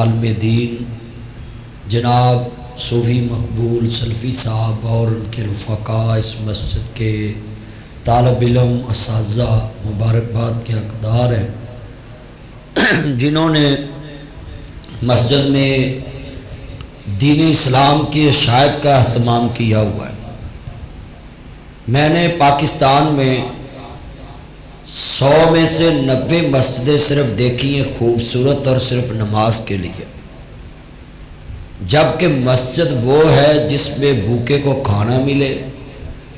आलम दीन जनाब सूफ़ी मकबूल सल्फ़ी साहब और उनके रफ़ाक़ा इस मस्जिद के तालब इल्म असातिज़ा मुबारकबाद के हक़दार हैं जिन्होंने मस्जिद में दीन इस्लाम की इशाअत का अहतमाम किया हुआ है। मैंने पाकिस्तान में 100 में से 90 मस्जिदें सिर्फ देखी हैं खूबसूरत और सिर्फ नमाज के लिए, जबकि मस्जिद वो है जिसमें भूखे को खाना मिले,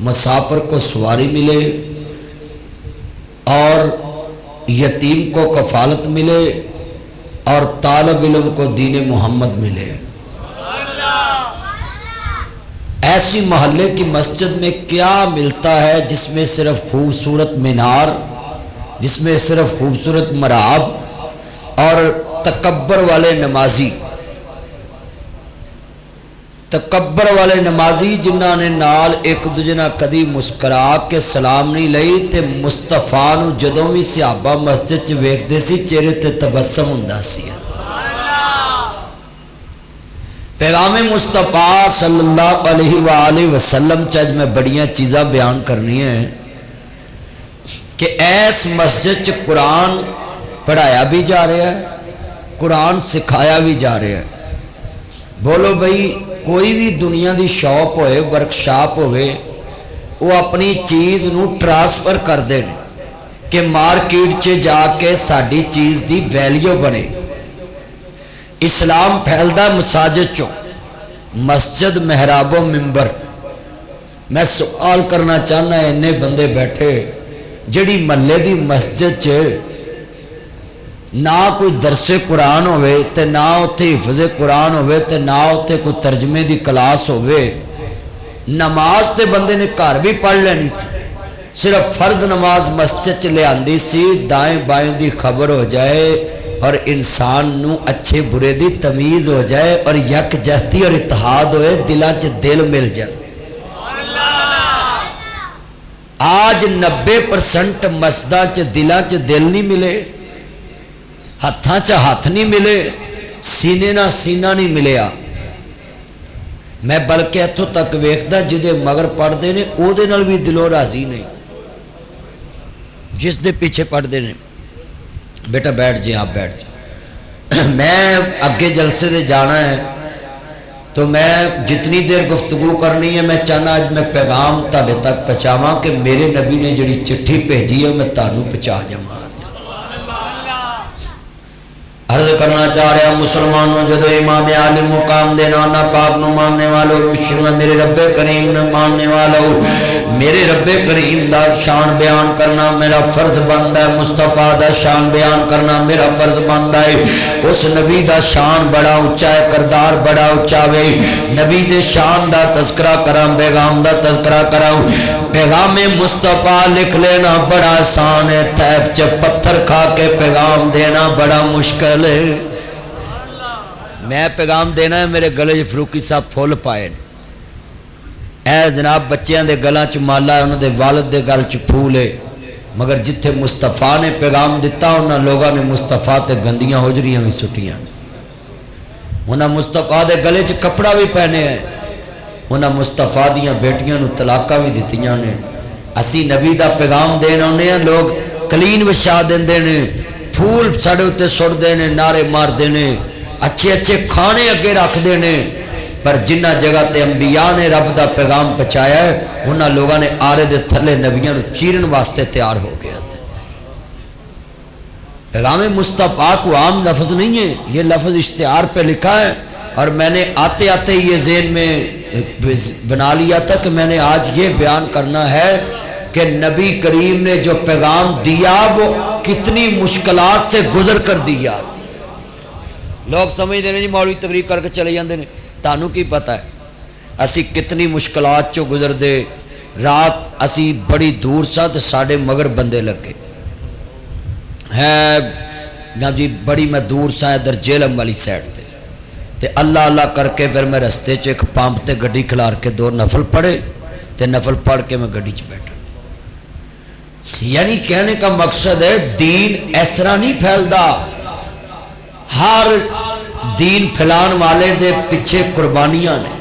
मुसाफिर को सवारी मिले और यतीम को कफ़ालत मिले और तालिब इल्म को दीन मोहम्मद मिले। ऐसी मोहल्ले की मस्जिद में क्या मिलता है जिसमें सिर्फ खूबसूरत मीनार, जिसमें सिर्फ खूबसूरत मराब और तकब्बर वाले नमाजी जिन्होंने नाल एक दूजे नाल कदी मुस्करा के सलाम नहीं लई ते मुस्तफा नूं जदों भी सहाबा मस्जिद च वेखदे सी चेहरे ते तबस्सुम हुंदा सी। पैगाम मुस्तफा सल्लल्लाहु अलैहि वसल्लम च अज मैं बड़ियां चीज़ां बयान करनी है कि ऐस मस्जिद च कुरान पढ़ाया भी जा रहा है, कुरान सिखाया भी जा रहा है। बोलो भाई, कोई भी दुनिया की शॉप होए, वर्कशॉप होवे, वो अपनी चीज़ नूं ट्रांसफर करते हैं कि मार्केट च जाके साड़ी चीज़ की वैल्यू बने। इस्लाम फैलदा मसाजिद चो, मस्जिद महराबो मिंबर। मैं सवाल करना चाहना, इन्ने बंदे बैठे जिहड़ी महल्ले की मस्जिद च ना कोई दरसे कुरान होवे ते ना उत्थे हिफज़े कुरान होवे ते ना उत्थे कोई तर्जमे की क्लास होवे। नमाज ते बंदे ने घर भी पढ़ लेनी सी, सिर्फ फर्ज नमाज मस्जिद च लियांदी सी, दाएं बाएं की खबर हो जाए और इंसान नू अच्छे बुरे की तमीज़ हो जाए और यकजहती और इत्तेहाद होए, दिलों च दिल मिल जाए। आज 90% मस्जिदां च दिलों च दिल नहीं मिले, हत्थां च हथ नहीं मिले, सीने ना सीना नहीं मिलिया। मैं बल्कि इत्थों तक वेखदा जिहदे मगर पढ़ते ने उहदे नाल भी दिलों राजी नहीं, जिस दे पीछे पढ़ते ने। बेटा बैठ जे, आप बैठ जा। मैं अगे जलसे दे जाना है तो मैं जितनी देर गुफ्तगू करनी है मैं चाहना अज मैं पैगाम तुहाडे तक पहुँचावां कि मेरे नबी ने जिहड़ी चिट्ठी भेजी है मैं तुहानूं पहुँचा जावां। अर्ज करना चाह रहा मुसलमानों, जो इमाम आली मुकाम दे नाना पाक नूं मानने वालों, मेरे रब्बे करीम ने मानने वालों, मेरे रब्बे करीम दा शान बयान करना मेरा फर्ज बनता है, मुस्तफा दा शान बयान करना मेरा फर्ज बनता है। उस नबी दा शान बड़ा उच्चा है, करदार बड़ा उच्चा वे। नबी दे शान दा तज़किरा करा, पैगाम दा तज़किरा करा। पैगाम मुस्तफा लिख लेना बड़ा आसान है, तैफ च पत्थर खा के पैगाम देना बड़ा मुश्किल। मैं पैगाम देना है, मेरे गले च फरूकी साहब फुल पाए ऐ जनाब, बच्चों के गलों च माला है, उन्होंने वालद के गल च फूल है, मगर जिथे मुस्तफा ने पैगाम दिता उन्होंने लोगों ने मुस्तफा ते गंदियां होजरियां भी सुटियां। उन्होंने मुस्तफा के गले च कपड़ा भी पहने है, उन्होंने मुस्तफा दियां बेटियां नूं तलाका भी दित्तियां ने। असी नबी का पैगाम देन आने हैं, लोग कलीन विछा देंदे ने, फूल साढ़े उत्ते सुटते ने, नारे मारते ने, अच्छे अच्छे खाने अगे रखते ने, पर जिन्ना जगह ते अंबिया ने रब का पैगाम पहुँचाया है उन्होंने लोगों ने आरे दे थले नबियां नूं चीरन वास्ते तैयार हो गया। पैगाम मुस्तफा को आम लफ्ज़ नहीं है, ये लफ्ज़ इश्तिहार पे लिखा है और मैंने आते आते ये ज़हन में बना लिया था कि मैंने आज ये बयान करना है कि नबी करीम ने जो पैगाम दिया वो कितनी मुश्किलात से गुजर कर दिया। लोग समझते हैं जी मौलवी तकरीर करके चले जाते हैं, तानू की पता है असी कितनी मुश्किलात चो गुजरते। रात असी बड़ी दूर सा तो साढ़े मगर बंदे लगे है ना जी, बड़ी मैं दूर सा इधर जेलम वाली साइड ते ते अल्लाह अल्लाह करके फिर मैं रस्ते च एक पंप ते गड्डी खिलार के 2 नफल पढ़े ते नफल पढ़ के मैं गड्डी च बैठा। यानी कहने का मकसद है दीन ऐसा नहीं फैलता, हर दीन फैलाने वाले दे पिछे कुर्बानियां ने।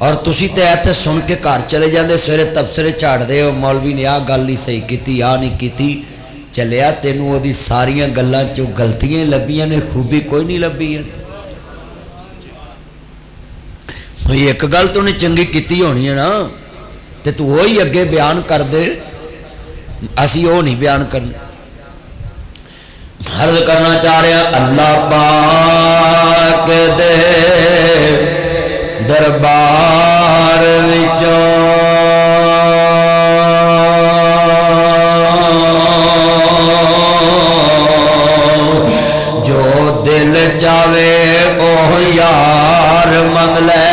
और तुसी तो इत्थे सुन के घर चले जाते, सवेरे तबसरे झाड़ते हो, मौलवी ने आ गल नहीं सही की, आ नहीं की, चलिया तेनों वो सारिया गल्लां चों गलतियां लभियां ने, खूबी कोई नहीं लभी है। एक गल तो उन्हें चंगी की होनी है ना, तो तू वही अगे बयान कर दे, असी वो नहीं बयान करना। अर्ज करना चाह रहा अल्लाह पाक दे दरबार विचों जो दिल चावे ओ यार मंग ले।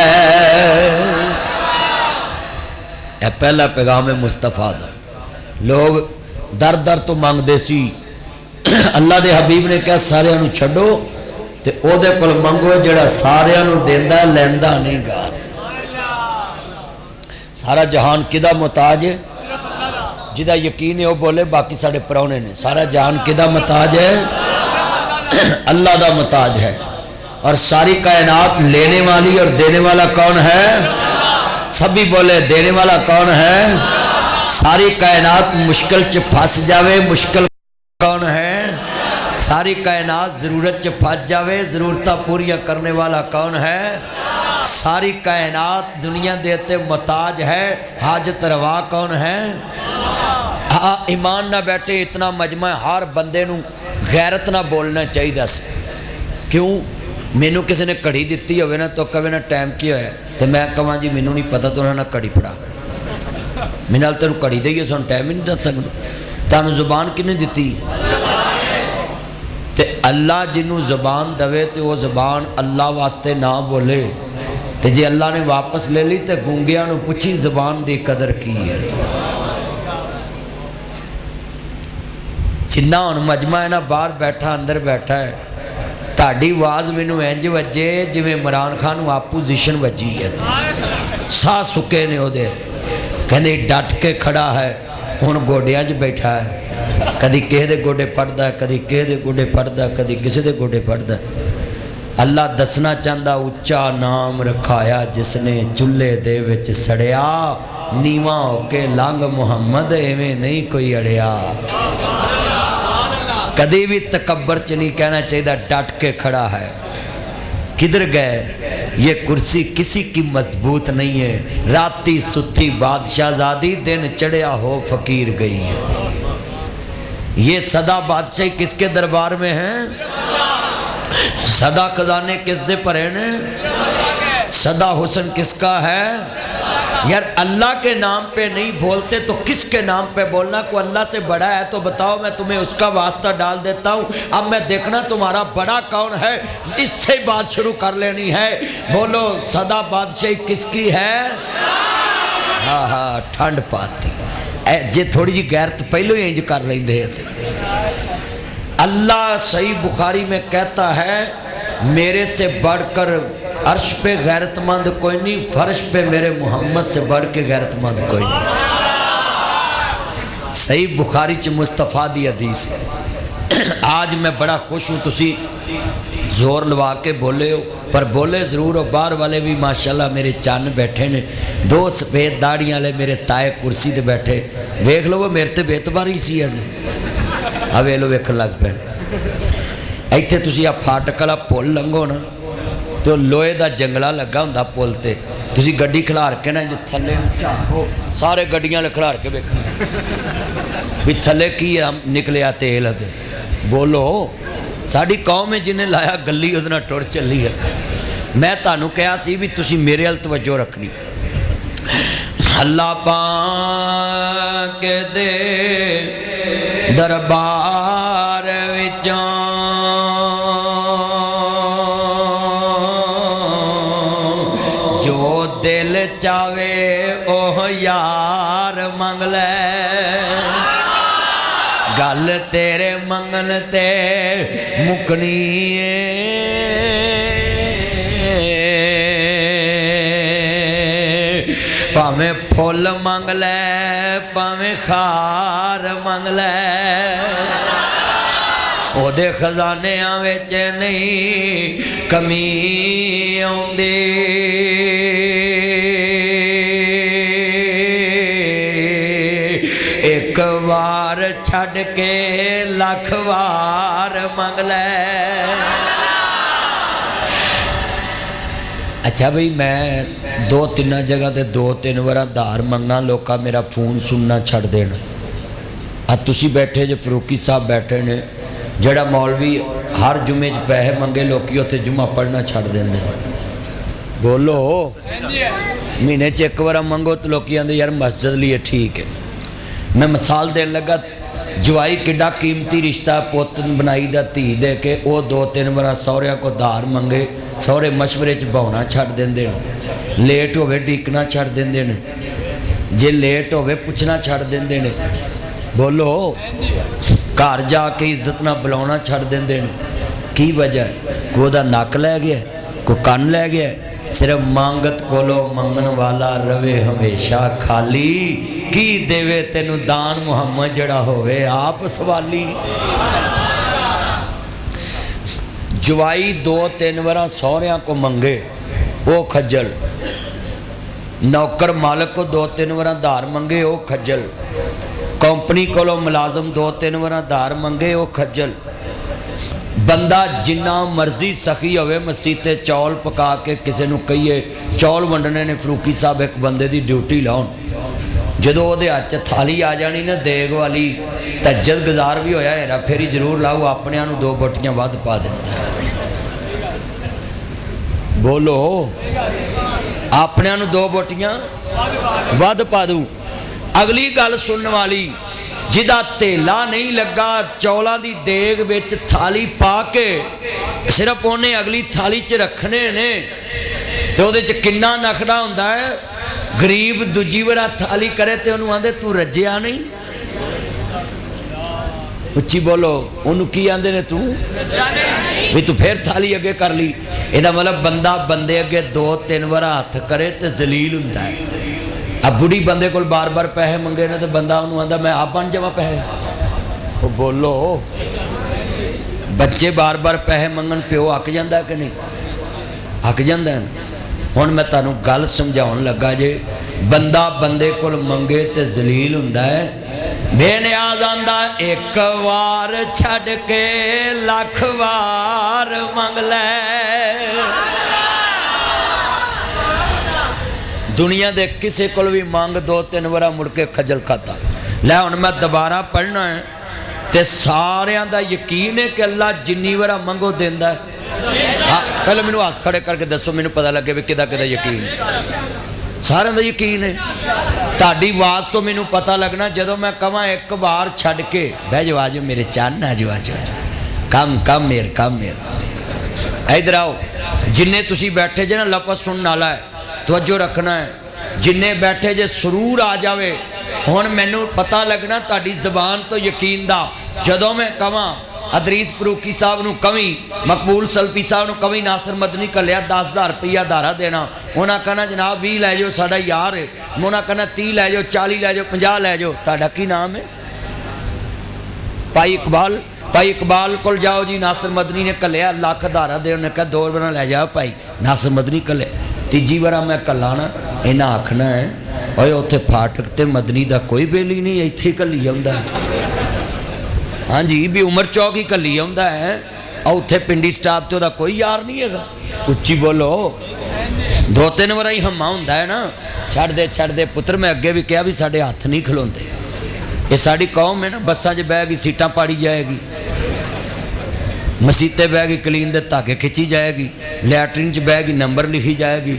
पहला पैगाम है मुस्तफा दा। लोग दर दर तो मंगते सी, अल्लाह के हबीब ने कहा सारिਆਂ ਨੂੰ छड्डो ते ओदे कोल मंगो जिहड़ा सारिਆਂ ਨੂੰ देंदा लैंदा नहीं गा। सारा जहान किदा मुताज है? जिदा यकीन है वह बोले, बाकी साढ़े परौने ने। सारा जहान किदा मुताज है? अल्लाह दा मुताज है। और सारी कायनात लेने वाली और देने वाला कौन है? सभी बोले देने वाला कौन है? सारी कायनात मुश्किल च फस जावे, मुश्किल कौन है? सारी कायनात जरूरत च फस जावे, जरूरत पूरियां करने वाला कौन है? सारी कायनात दुनिया देते मुताज है, हाजत रवा कौन है? हाँ, ईमान ना बैठे इतना मजमा, हर बंदे नू गैरत ना बोलना चाहिए। क्यों? मैनू किसी ने घड़ी दी हो ना, तो कहे ना टाइम की होया, तो मैं कहा जी मैनू नहीं पता, तो उन्होंने घड़ी फड़ा, मेरे नाल तेन घड़ी दी सुन टाइम ही नहीं दस सकता। तुहानू जुबान किन्ने दी? ते अल्लाह जिन्हों जुबान दवे तो वह जुबान अल्लाह वास्ते ना बोले, तो जे अल्लाह ने वापस ले ली तो गूंगिया नू पुछी जुबान की कदर की है। जिन्ना हुण मजमा है ना, बाहर बैठा अंदर बैठा है, ताड़ी आवाज़ मैनू इंज वजे जिवें इमरान खान नू आपोजिशन वजी है। साह सुके ने ओदे, कहते डट के खड़ा है, हुण गोडियां 'च बैठा है, कदी किसी दे गोडे पड़दा, कदी किसी दे गोडे पड़दा, कदी किसी दे गोडे पड़दा। अल्लाह दसना चाहता उच्चा नाम रखाया जिसने चुल्हे दे विच सड़िया, नीवा होके लंघ मुहम्मद एवें नहीं कोई अड़िया। कदी भी तकब्बर च नहीं कहना चाहिए, डट के खड़ा है। किधर गए? ये कुर्सी किसी की मजबूत नहीं है, राती सुती बादशाहजादी, दिन चढ़िया हो फकीर गई है। ये सदा बादशाही किसके दरबार में है? सदा खजाने किस दे भरे ने? सदा हुस्न किसका है? यार अल्लाह के नाम पे नहीं बोलते तो किसके नाम पे बोलना? को अल्लाह से बड़ा है तो बताओ, मैं तुम्हें उसका वास्ता डाल देता हूँ। अब मैं देखना तुम्हारा बड़ा कौन है, इससे बात शुरू कर लेनी है। बोलो सदा बादशाही किसकी है? हाँ हाँ, ठंड पाती जे थोड़ी जी गैरत पहले ही इंज कर लेंदे। अल्लाह सही बुखारी में कहता है, मेरे से बढ़कर अर्श पे गैरतमंद कोई नहीं, फर्श पे मेरे मोहम्मद से बढ़ के गैरतमंद कोई नहीं। सही बुखारी च मुस्तफा दी हदीस है। आज मैं बड़ा खुश हूँ, तुसी जोर लवा के बोले हो, पर बोले ज़रूर हो। बाहर वाले भी माशाल्लाह मेरे चन्न बैठे ने, दो सफेद दाड़ियाँ वाले मेरे ताए कुर्सी ते बैठे। वेख लो वो मेरे ते बेतबारी सी है। आ वे लो वेखन लग पे। इत्थे तुसी आ फाटक वाला पुल लंघो ना, तो लोहे का जंगला लगा हुंदा पुल ते, तुसी गड्डी खिलार के ना जो थले झाको, सारे गड्डियां खिलार के वेखो भी थले की निकलिया तेल। बोलो साड़ी कौम है जिन्हें लाया गली उहदे नाल टुर चली है। मैं तुहानू कहा सी भी तुसी मेरे अल तवज्जो रखनी। अल्लाह पाक दे दरबार विचों जो दिल चावे ओह यार मंग ले। गल तेरे मंगन ते मुकनी भावें फुल मंग ले, भावें खार मंग ले। ओदे खजानियां विच नहीं कमी आउंदी। एक वार छड़ के लख वार मंग लै। अच्छा भाई मैं 2-3 जगह ते 2-3 बार धार मंगना लोग मेरा फोन सुनना छड़ देना। तुसी बैठे जो फरूकी साहब बैठे ने जड़ा मौलवी हर जुमे च पैसे मंगे लोग उत्थे जुमा पढ़ना छड़ देंदे। बोलो महीने च एक बार मंगो तो लोग आंदे यार मस्जिद लिए ठीक है। मैं मिसाल देन लगा जवाई किड्डा कीमती रिश्ता पुत बनाई दा धी दे के वो 2-3 बार सौहरिया को धार मंगे सौहरे मशवरे च बहाना छड़ देंदे ने। लेट हो गए ढीकना छड़ देंदे ने। जे लेट हो गए पुछना छड़ देंदे ने। बोलो घर जाके इज्जत ना बुलाना छड़ देंदे ने। की वजह कोई दा नक लै गया कोई कन लै गया। सिर्फ मांगत कोलो मंगन वाला रवे हमेशा खाली। की देवे तेनू दान मुहम्मद जड़ा होवे आप सवाली। जवाई 2-3 बार सौहरिया को मंगे वो खज्जल। नौकर मालिक को 2-3 बार धार मंगे वो खज्जल। कंपनी को मुलाजम 2-3 बार धार मंगे वो खज्जल। बंदा जिन्ना मर्जी सखी होवे मसीते चौल पका के किसी को कहिए चौल वंडने ने फरूकी साहब एक बंदे की ड्यूटी लाउन जो वो हथ थाली आ जानी ना देग वाली तज्जत गुजार भी होया हेरा फेरी जरूर लाओ अपने 2 बोटियां वध पा देता है। बोलो अपने 2 बोटियां वध पा दूँ। अगली गल सुनने वाली जिदा तेला नहीं लगा चौलों की देग विच थाली पा के सिर्फ उन्हें अगली थाली च रखने ने तो उहदे च किन्ना नखरा हुंदा है। गरीब दूजी बार थाली करे तो उन्होंने आंदे तू रज्जिया नहीं। उच्ची बोलो उन्होंने की आंदे ने तू भी तू फिर थाली अगे कर ली। इहदा मतलब बंदा बंदे अगे 2-3 बार हथ करे तो जलील हुंदा है। अब बुढ़ी बंदे को बार बार पैसे मंगे ने तो बंदा उन्होंने आंदा मैं आप बन जावा पैसे। वो बोलो बच्चे बार बार पैसे मंगन प्यो अक जाता कि नहीं अक जाता। हुण मैं तुहानूं गल समझाउण लगा जे बंदा बंदे को मंगे तो जलील हुंदा है। बेनियाज आंदा एक वार छड़ के लख वार मंग लै। दुनिया दे किसी को भी मंग 2-3 बार मुड़ के खजल खाता। लै हुण मैं दोबारा पढ़ना है तो सारियां दा यकीन है कि अल्लाह जिन्नी बार मंगो देंदा है। पहले मैनू हाथ खड़े करके दसो मैनू पता लगे भी किदा किदा यकीन। सारियां दा यकीन है। ताड़ी आवाज़ तो मैनू पता लगना जदों मैं कहां एक बार छड़ के बह जाओ आज मेरे चन्न आज आज कम कम मेर कम मेर। इधर आओ जिन्ने तुसी बैठे जे ना लफज सुनने वाला है तवज्जो रखना है। जिन्ने बैठे जे सुरूर आ जावे हुण मैनू पता लगना ताड़ी जबान तो यकीन दा। जदों मैं कहां अदरीस फरूकी साहब नूं कवी मकबूल सल्फी साहब नूं कवी नासिर मदनी कलिया 10,000 रुपया धारा देना उन्हें कहना जनाब 20 लै जाओ साडा यार है। उन्हें कहना 30 लै जाओ 40 लै जाओ 50 लै जाओ। तुहाडा की नाम है? भाई इकबाल को जाओ जी नासिर मदनी ने कलिया लख धारा दे उन्हें कहा 2 बार लै जाओ भाई नासिर मदनी कले। तीजी बार मैं कला ना इन्हें आखना है और उत्थे फाटक ते मदनी का कोई बेली नहीं इत्थे कली आउंदा। हाँ जी भी उमर चौक ही कली आउंदा है और उत्थे पिंडी स्टाफ तो कोई यार नहीं है। उच्ची बोलो 2-3 बार ही हम्मा हुंदा है ना छड़ दे पुत्र। मैं अगे भी कहा भी साडे हथ नहीं खलोंदे। ये साड़ी कौम है ना बसां च बह गई सीटां पाड़ी जाएगी मसीते बह गई कलीन दे धागे खिंची जाएगी लैटरिन च बह गई नंबर लिखी जाएगी।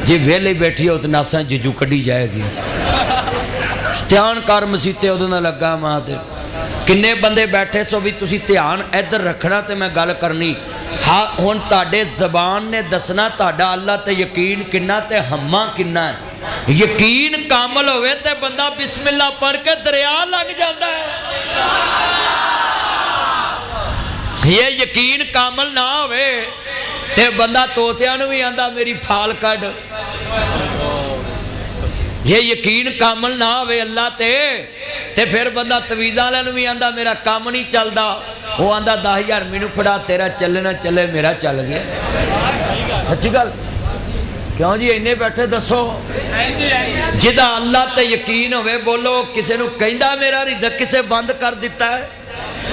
जे वेले बैठी हो तो नासा जिजू कढ़ी जाएगी। ध्यान कर मसीते उदों दा लगा मां ते किन्ने बंदे बैठे सो भी तुसी ध्यान इधर रखना तो मैं गल करनी। हाँ हुण तुहाडे जबान ने दसना तुहाडा अल्लाह ते यकीन किन्ना ते हम्मा किन्ना है। यकीन कामल होवे ते बंदा बिस्मिल्लाह पढ़ के दरिया लग जाता है। ये यकीन कामल ना होवे ते बंदा तोतिया नूं भी आंदा मेरी फाल कढ़। जे यकीन कामल ना होवे अल्लाह ते फिर बंदा तवीज़ा वाले नूं भी आंदा मेरा काम नहीं चलता। वो आंदा 10,000 मैनू फड़ा, तेरा चले ना चले मेरा चल गया। सच्ची गल क्यों जी इन्ने बैठे दसो। जिदा अल्लाह ते यकीन होवे बोलो, किसी नू कहंदा मेरा रिज़क किसे बंद कर दिता है,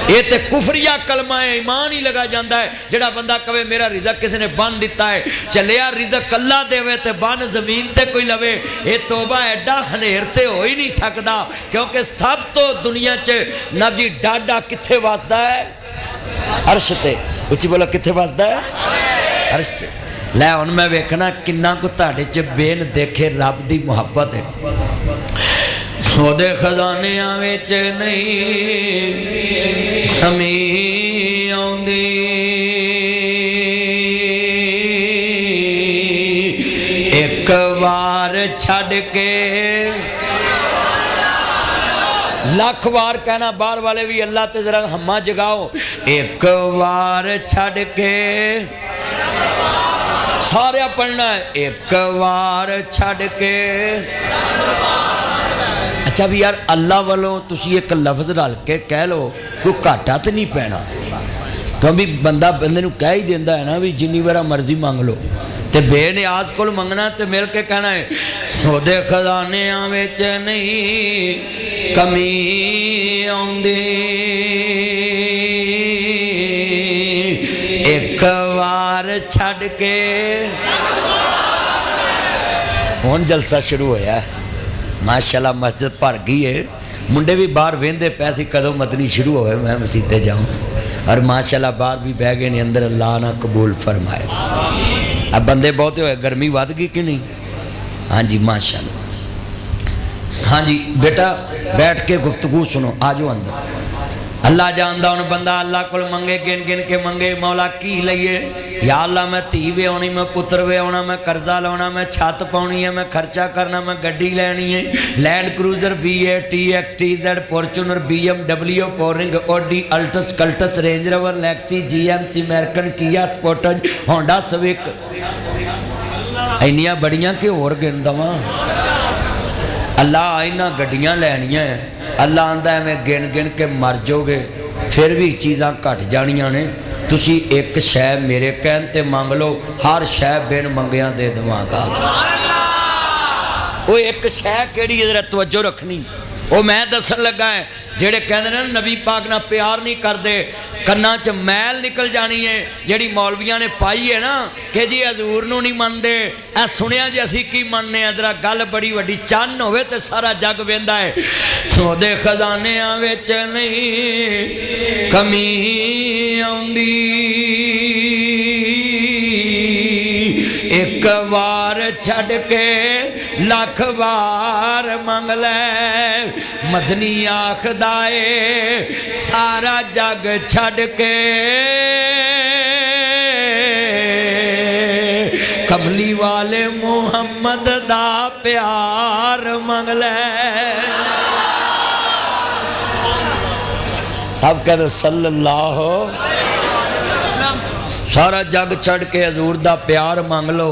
ये तो कुफरिया कलमा है, ईमान ही लगा जाता है। जेड़ा बंदा कहे मेरा रिज़क किसी ने बन दिता है, चलिया रिज़क अल्लाह देवे ते बन जमीन ते कोई लवे, ये तोबा एडा हनेर ते हो ही नहीं सकता। क्योंकि सब तो दुनिया च नबी डाडा कित्थे वसदा है? अर्श ते। उच्ची बोलो कित्थे वसदा है? अर्श ते। लै हुण मैं वेखना किन्ना को तुहाडे च बेन देखे रब दी मुहब्बत है। ओदे खजानियां विच नहीं कमी आउंदी, एक बार छड़ के लख बार कहना, बाहर वाले भी अल्लाह ते जरा हम्मा जगाओ, एक बार छड़ के सारे पढ़ना है, एक बार छड़ के। अच्छा भी यार अल्लाह वालों तुसी एक लफ्ज़ रल के कह लो, कोई घाटा तो नहीं पैना। तो भी बंदा बंदे नूं कह ही देंदा है ना भी जिन्नी बार मर्जी मंग लो, तो बेनियाज को मंगना तो मिल के कहना है, ओदे खजानियां विच नहीं कमी आउंदी, एक बार छड़ के। हुण जलसा शुरू होया माशाल्लाह, मस्जिद भर गई है, मुंडे भी बाहर वेंदे पै सी कदों मदनी शुरू होवे मैं मसीते जाऊँ, और माशाल्लाह बाहर भी बह गए ने, अंदर अल्लाह ना कबूल फरमाए। अब बंदे बहुते होए, गर्मी वध गई कि नहीं? हाँ जी माशाल्लाह। हाँ जी बेटा बैठ के गुफ्तगू सुनो, आ जाओ अंदर। अल्लाह जानदा हुण बंदा अल्लाह कोल मंगे, गिन गिन के मंगे, मौला की लईए? या अल्लाह मैं धी वे आनी, मैं पुत्र वे आना, मैं कर्जा लाना, मैं छत पाउनी है, मैं खर्चा करना, मैं गड्डी लैनी है, Land Cruiser V8 TX TZ Fortuner BMW four ring Audi Altis Cultus Range Rover Lexus GMC American Kia Sportage Honda Civic, इन्नियां बड़ियां कि होर गिन दवां? अल्लाह इन्हां गड्डियां लैनियां है, अल्लाह आंदा है मैं गिन गिन के मर जाओगे, फिर भी चीज़ां घट जानियां ने। तुसी एक शै मेरे कहन ते मंग लो, हर शै बिन मंगिया दे देवांगा। वो एक शै केड़ी जरा तवज्जो रखनी, वो मैं दसन लगा है। जेड़े कहते हैं नबी पाक ना प्यार नहीं करते, कन्ना च मैल निकल जानी है, जेड़ी मौलवियां ने पाई है ना कि जी हजूर नूं नहीं मनते, ऐ सुनिया जी असी की मनने, जरा गल बड़ी वड्डी चन्न होवे ते सारा जग वेंदा है। ओदे खजानियां विच नहीं कमी आउंदी, एक बार छड़ के लख बार मंग ले, मदनी आखदा है सारा जग छड़ के कमली वाले मुहम्मद दा प्यार मंग ले। सब कहते सल्लल्लाहु, सारा जग छड़ के हजूर दा प्यार मंग लो,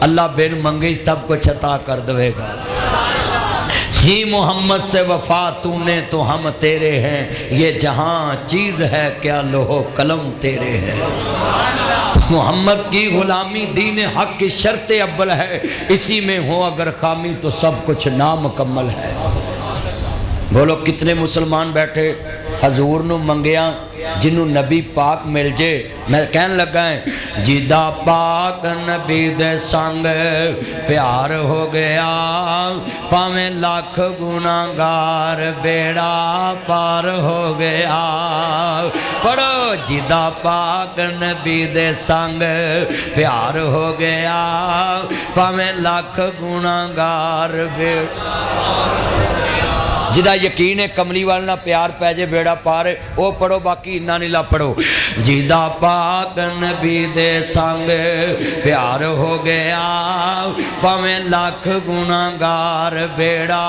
अल्लाह बिन मंगे सब कुछ अता कर देगा। ही मोहम्मद से वफा तूने तो हम तेरे हैं, ये जहां चीज़ है क्या लोहो कलम तेरे हैं। मोहम्मद की गुलामी दीन हक की शर्त अव्वल है, इसी में हो अगर खामी तो सब कुछ नामुकम्मल है। बोलो कितने मुसलमान बैठे हजूर नूं मंगिया, जिन्हों नबी पाक मिल जे। मैं कहन लगा है जिदा पाक नबी दे संग प्यार हो गया, भावें लाख गुनाहगार बेड़ा पार हो गया। पढ़ो जिदा पाक नबी दे संग प्यार हो गया, भावें लाख गुनाहगार बेड़ा। जिदा यकीन है कमली वाले ना प्यार पै जे बेड़ा पार, वो पढ़ो बाकी इन्ना नहीं ला पढ़ो। जिदा पाक नबी दे संग प्यार हो गया, भावें लाख गुनाहगार बेड़ा।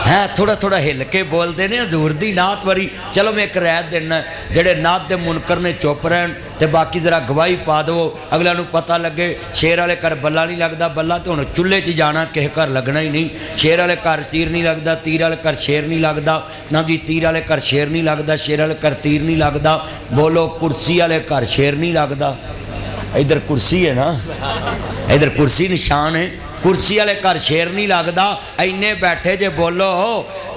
है थोड़ा थोड़ा हिल के बोलते ने हजूर दी नात वारी। चलो मैं एक रैत देना, जेड़े नात दे मुनकर ने चुप रहन ते बाकी जरा गवाही पा दो, अगला नूं पता लगे। शेर वाले घर बल्ला नहीं लगता, बल्ला तो हुण चुल्हे च जाना, किसी घर लगना ही नहीं। शेर वाले घर तीर नहीं लगता, तीर वाले घर शेर नहीं लगता ना जी। तीर वाले घर शेर नहीं लगता, शेर वाले घर तीर नहीं लगता। बोलो कुर्सी वाले घर शेर नहीं लगता। इधर कुर्सी है ना, इधर कुर्सी निशान है। कुर्सी वाले घर शेर नहीं लगता। इन्ने बैठे जे बोलो।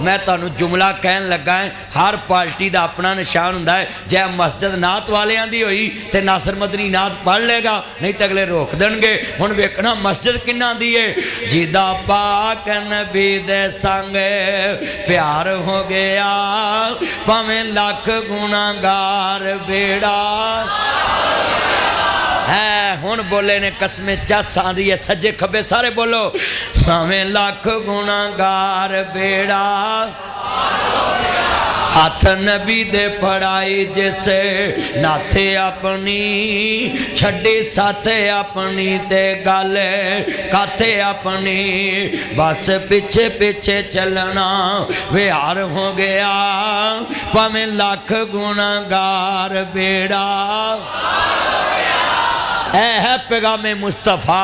मैं तुहानूं जुमला कहन लगा है, हर पार्टी का अपना निशान हुंदा है। जे मस्जिद नात वालियां दी होई ते नासर मदनी नात पढ़ लेगा, नहीं तो अगले रोक देणगे। हुण वेखना मस्जिद किन्ना दी है। जिदा पाक नबी दे संग प्यार हो गया, भावें लख गुनाहगार बेड़ा है। हुण बोले ने कसमें चस आंदी है, सज्जे खब्बे सारे बोलो। भावें लख गुनाहगार बेड़ा हाथ नबी दे पढ़ाई जिसे नाथे अपनी छड़ी साथे अपनी ते गल काथे अपनी। बस पीछे पीछे चलना विहार हो गया, भावें लख गुनाहगार बेड़ा। है पैगामे मुस्तफ़ा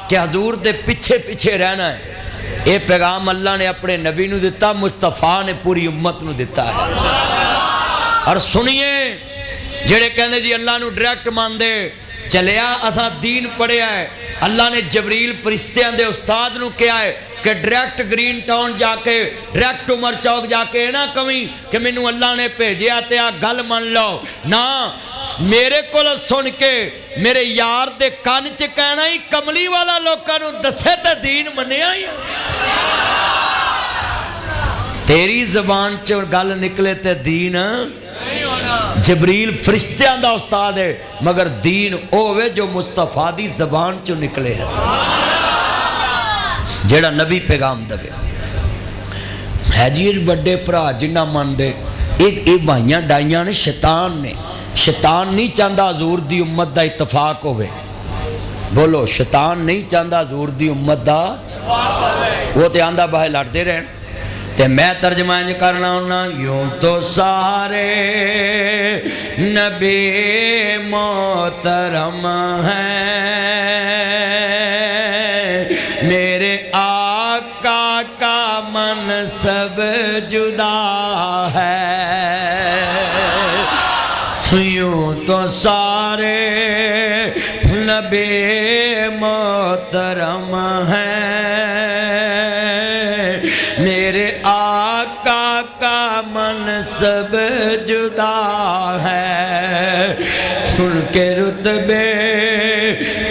कि हजूर दे पीछे पीछे रहना है। ये पैगाम अल्लाह ने अपने नबी नूं दिता, मुस्तफ़ा ने पूरी उम्मत नूं दिता है। और सुनिए, जेड़े कहंदे जी अल्लाह नूं डायरैक्ट मानदे चलिया, असा दीन पढ़िया है। अल्लाह ने जबरील फरिश्तियां दे उस्ताद नूं कहा है कि डायरैक्ट ग्रीन टाउन जाके, डायरैक्ट उमर चौक जाके ना कवी कि मैनू अल्लाह ने भेजिया ते आ गल मन लो ना। मेरे को सुन के मेरे यार दे कान च कहना ही कमली वाला लोगों नूं दसे ते दीन मनिया ही। तेरी जबान च गल निकले ते दीन नहीं होना। जबरील फरिश्तियां दा उस्ताद है, मगर दीन होवे जो मुस्तफा दी जबान चो निकले है, जेड़ा नबी पैगाम दवे है। जी बड़े भरा जिन्ना मनदे ये वाइयां डाइयां ने शैतान ने। शैतान नहीं चाहता हजूर दी उम्मत दा इतफाक होवे। बोलो शैतान नहीं चाहता हजूर दी उम्मत दा, वो तो आंदा बाहे लड़ते रहन। ते मैं तर्जमा इंज करना होना, यूं तो सारे नबी मोहतरम हैं, मेरे आका का मन सब जुदा है। यूं तो सारे नबी मोहतरम हैं, मेरे आका का मन सब जुदा है। सुन के रुतबे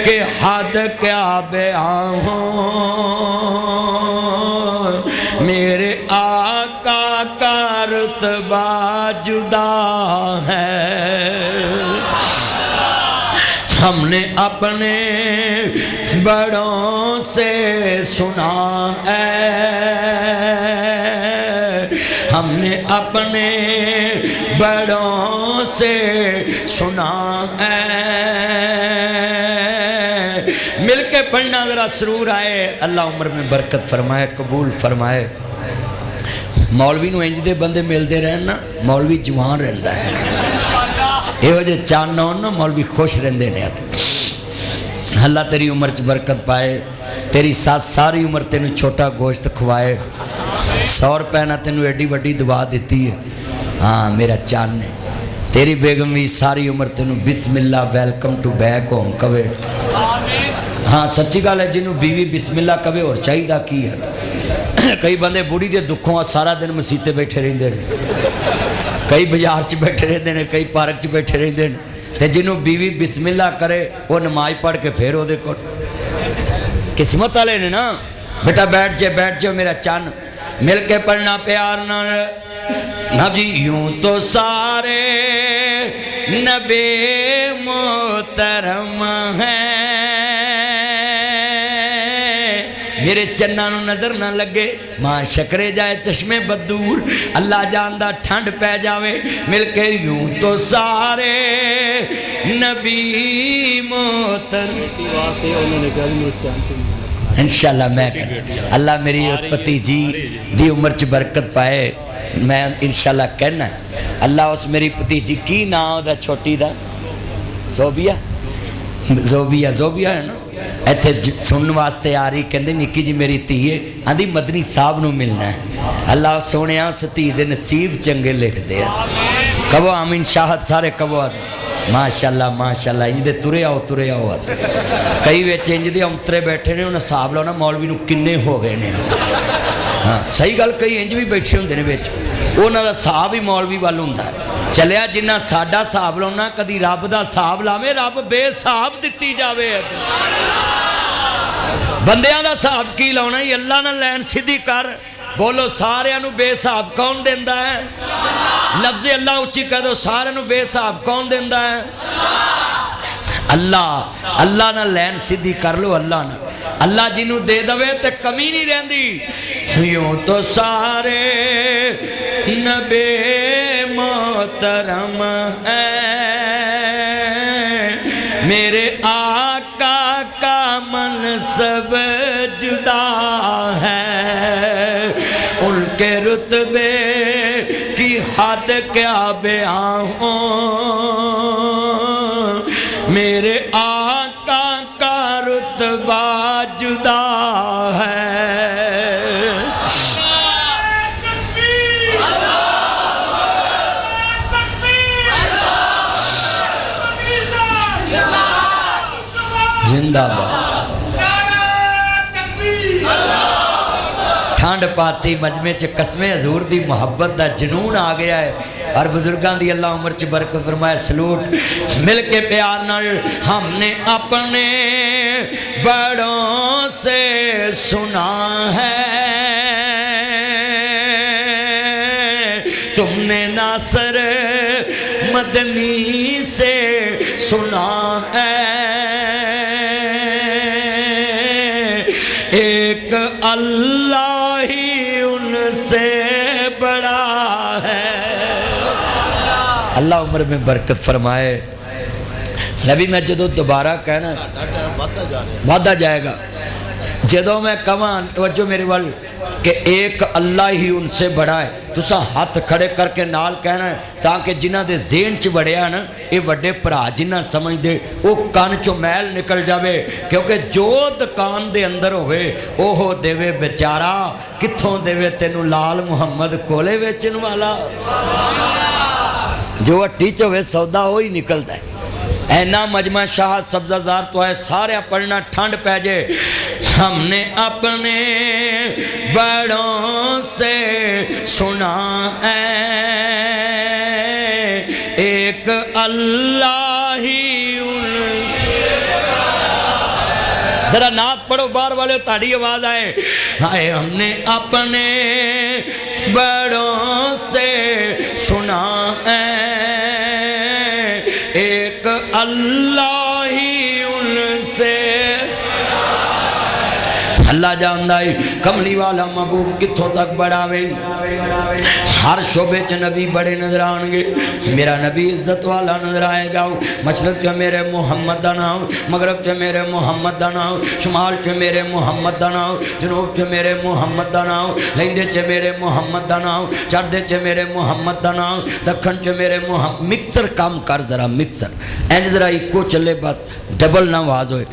के हद क्या बयां हो, मेरे आका का रुतबा जुदा है। हमने अपने बड़ों से सुना है, हमने अपने बड़ों से सुना है। मिलके पढ़ना जरा सुरूर आए। अल्लाह उम्र में बरकत फरमाए, कबूल फरमाए। मौलवी नूं इंज दे बंदे मिलते रहन ना, मौलवी जवान रहता है। इहो जे चान होन ना, मौलवी खुश रहंदे ने। अल्लाह तेरी उम्र च बरकत पाए, तेरी साथ सारी उम्र तेनू छोटा गोश्त खवाए। 100 रुपए ना तेनू एडी वड्डी दुआ दी है। हाँ मेरा चान ने। तेरी बेगम भी सारी उम्र तेनू बिस्मिल्ला वेलकम टू बैक होम कवे। हाँ सच्ची गल है, जिन्हों बीवी बिस्मिल्ला कवे और चाहिए की है। कई बंदे बुढ़ी के दुखों सारा दिन मसीते बैठे रहते हैं, कई बाजार च बैठे रहते हैं, कई पार्क च बैठे रहते हैं। तो जिन्हों बीवी बिस्मिल्ला करे वो नमाज पढ़ के फिर वो किस्मत वाले ने ना। बेटा बैठ जाओ मेरा चन, मिल के पढ़ना प्यार ना जी। यूं तो सारे नबी मोहतरम हैं, मेरे चन्ना नूं नजर ना लगे, मां शकरे जाए चश्मे बदूर, अल्लाह जानदा ठंड पै जावे। मिल के यूं तो सारे नबी मोहतरम वास्ते उन्होंने इंशाअल्लाह मैं कहना अल्लाह मेरी उस भतीजी दी उम्र च बरकत पाए। मैं इंशाअल्लाह कहना अल्लाह उस मेरी भतीजी की नाम ओदा छोटी दा जोबिया जोबिया जोबिया है ना इत्थे सुनने वास्ते आ रही कहते निक्की जी मेरी धी है आंधी मदनी साहब नूं मिलना है। अल्लाह सोने उस धी दे नसीब चंगे लिखते हैं। कहो आमीन शाहद सारे कहो माशाअल्लाह माशाअल्लाह इंज दे तुरे आओ कई विच इंज दे अंतरे बैठे ने उन्हें हिसाब लाओ ना मौलवी नूं किन्ने हो गए ने। हाँ सही गल कई इंज भी बैठे होंदे ने विच उन्हां दा हिसाब ही मौलवी वाल हुंदा चलिया जिन्ना साडा हिसाब लाउना कदी रब दा हिसाब लावे रब बेहिसाब दित्ती जावे। बंदियां दा हिसाब की लाउना ही अल्लाह नाल लैन सीधी कर बोलो सारियां नूं बेहिसाब कौन देंदा है? लफ्ज़ अल्लाह उच्ची कह दो सारियां नूं बेहिसाब कौन देंदा है? अल्लाह। अल्लाह नाल लैन सीधी कर लो अल्लाह नाल अल्लाह जिन्हों दे दवे ते कमी नहीं रहिंदी। यूं तो सारे नबी मोहतरम है मेरे आका का मनसब जुदा है उनके रुतबे की हद क्या बयां हो मेरे आका का रुतबा जुदा है। जिंदाबाद। ठंड पाती मजमे च कसमें हजूर दी मुहब्बत दा जनून आ गया है और बुजुर्गों दी अल्लाह उम्र च बरकत फरमाए। सलूट मिल के प्यार नाल हमने अपने बड़ों से सुना है तुमने नासर मदनी से सुना है एक अल्लाह ही उनसे बड़ा है। अल्लाह उम्र में बरकत फरमाए। नबी मैं जो दोबारा कहना वादा जाएगा जो मैं कहां तवज्जो मेरे वाल कि एक अल्लाह ही उनसे बड़ा है तुसा हाथ खड़े करके नाल कहना है ताकि जिन्हां दे ज़हन च वड़िया ना ये वड्डे भरा जिन्ना समझदे वो कन चो मैल निकल जावे क्योंकि जो दुकान दे अंदर होवे ओहो देवे बेचारा कित्थों देवे तेनू लाल मुहम्मद कोले वेचन वाला जो हट्टी च होवे सौदा वो ही निकलता है। ऐना मजमा शाहद सब्जाजार तो है सारे पढ़ना ठंड पै जाए। हमने अपने बड़ों से सुना है एक अल्लाह ही जरा नात पढ़ो बाहर वाले ताड़ी आवाज आए हाय हमने अपने बड़ों से सुना है एक अल्लाह ही उनसे। अल्लाह जानदा है कमली वाला महबूब कित्थों तक बढ़ावे हर शोबे च नबी बड़े नजर आएंगे। मेरा नबी इज्जत वाला नजर आएगा। मशरक च मेरे मुहम्मद दा नाम मगरब च मेरे मुहम्मद दा नाम शुमाल च मेरे मुहम्मद दा नाम जनूब च मेरे मुहम्मद दा नाम लैंदे च मेरे मुहम्मद दा नाम चढ़दे च मेरे मुहम्मद दा नाम दखन च मेरे मिक्सर काम कर जरा मिक्सर इंज जरा इको चले बस डबल ना आवाज होए।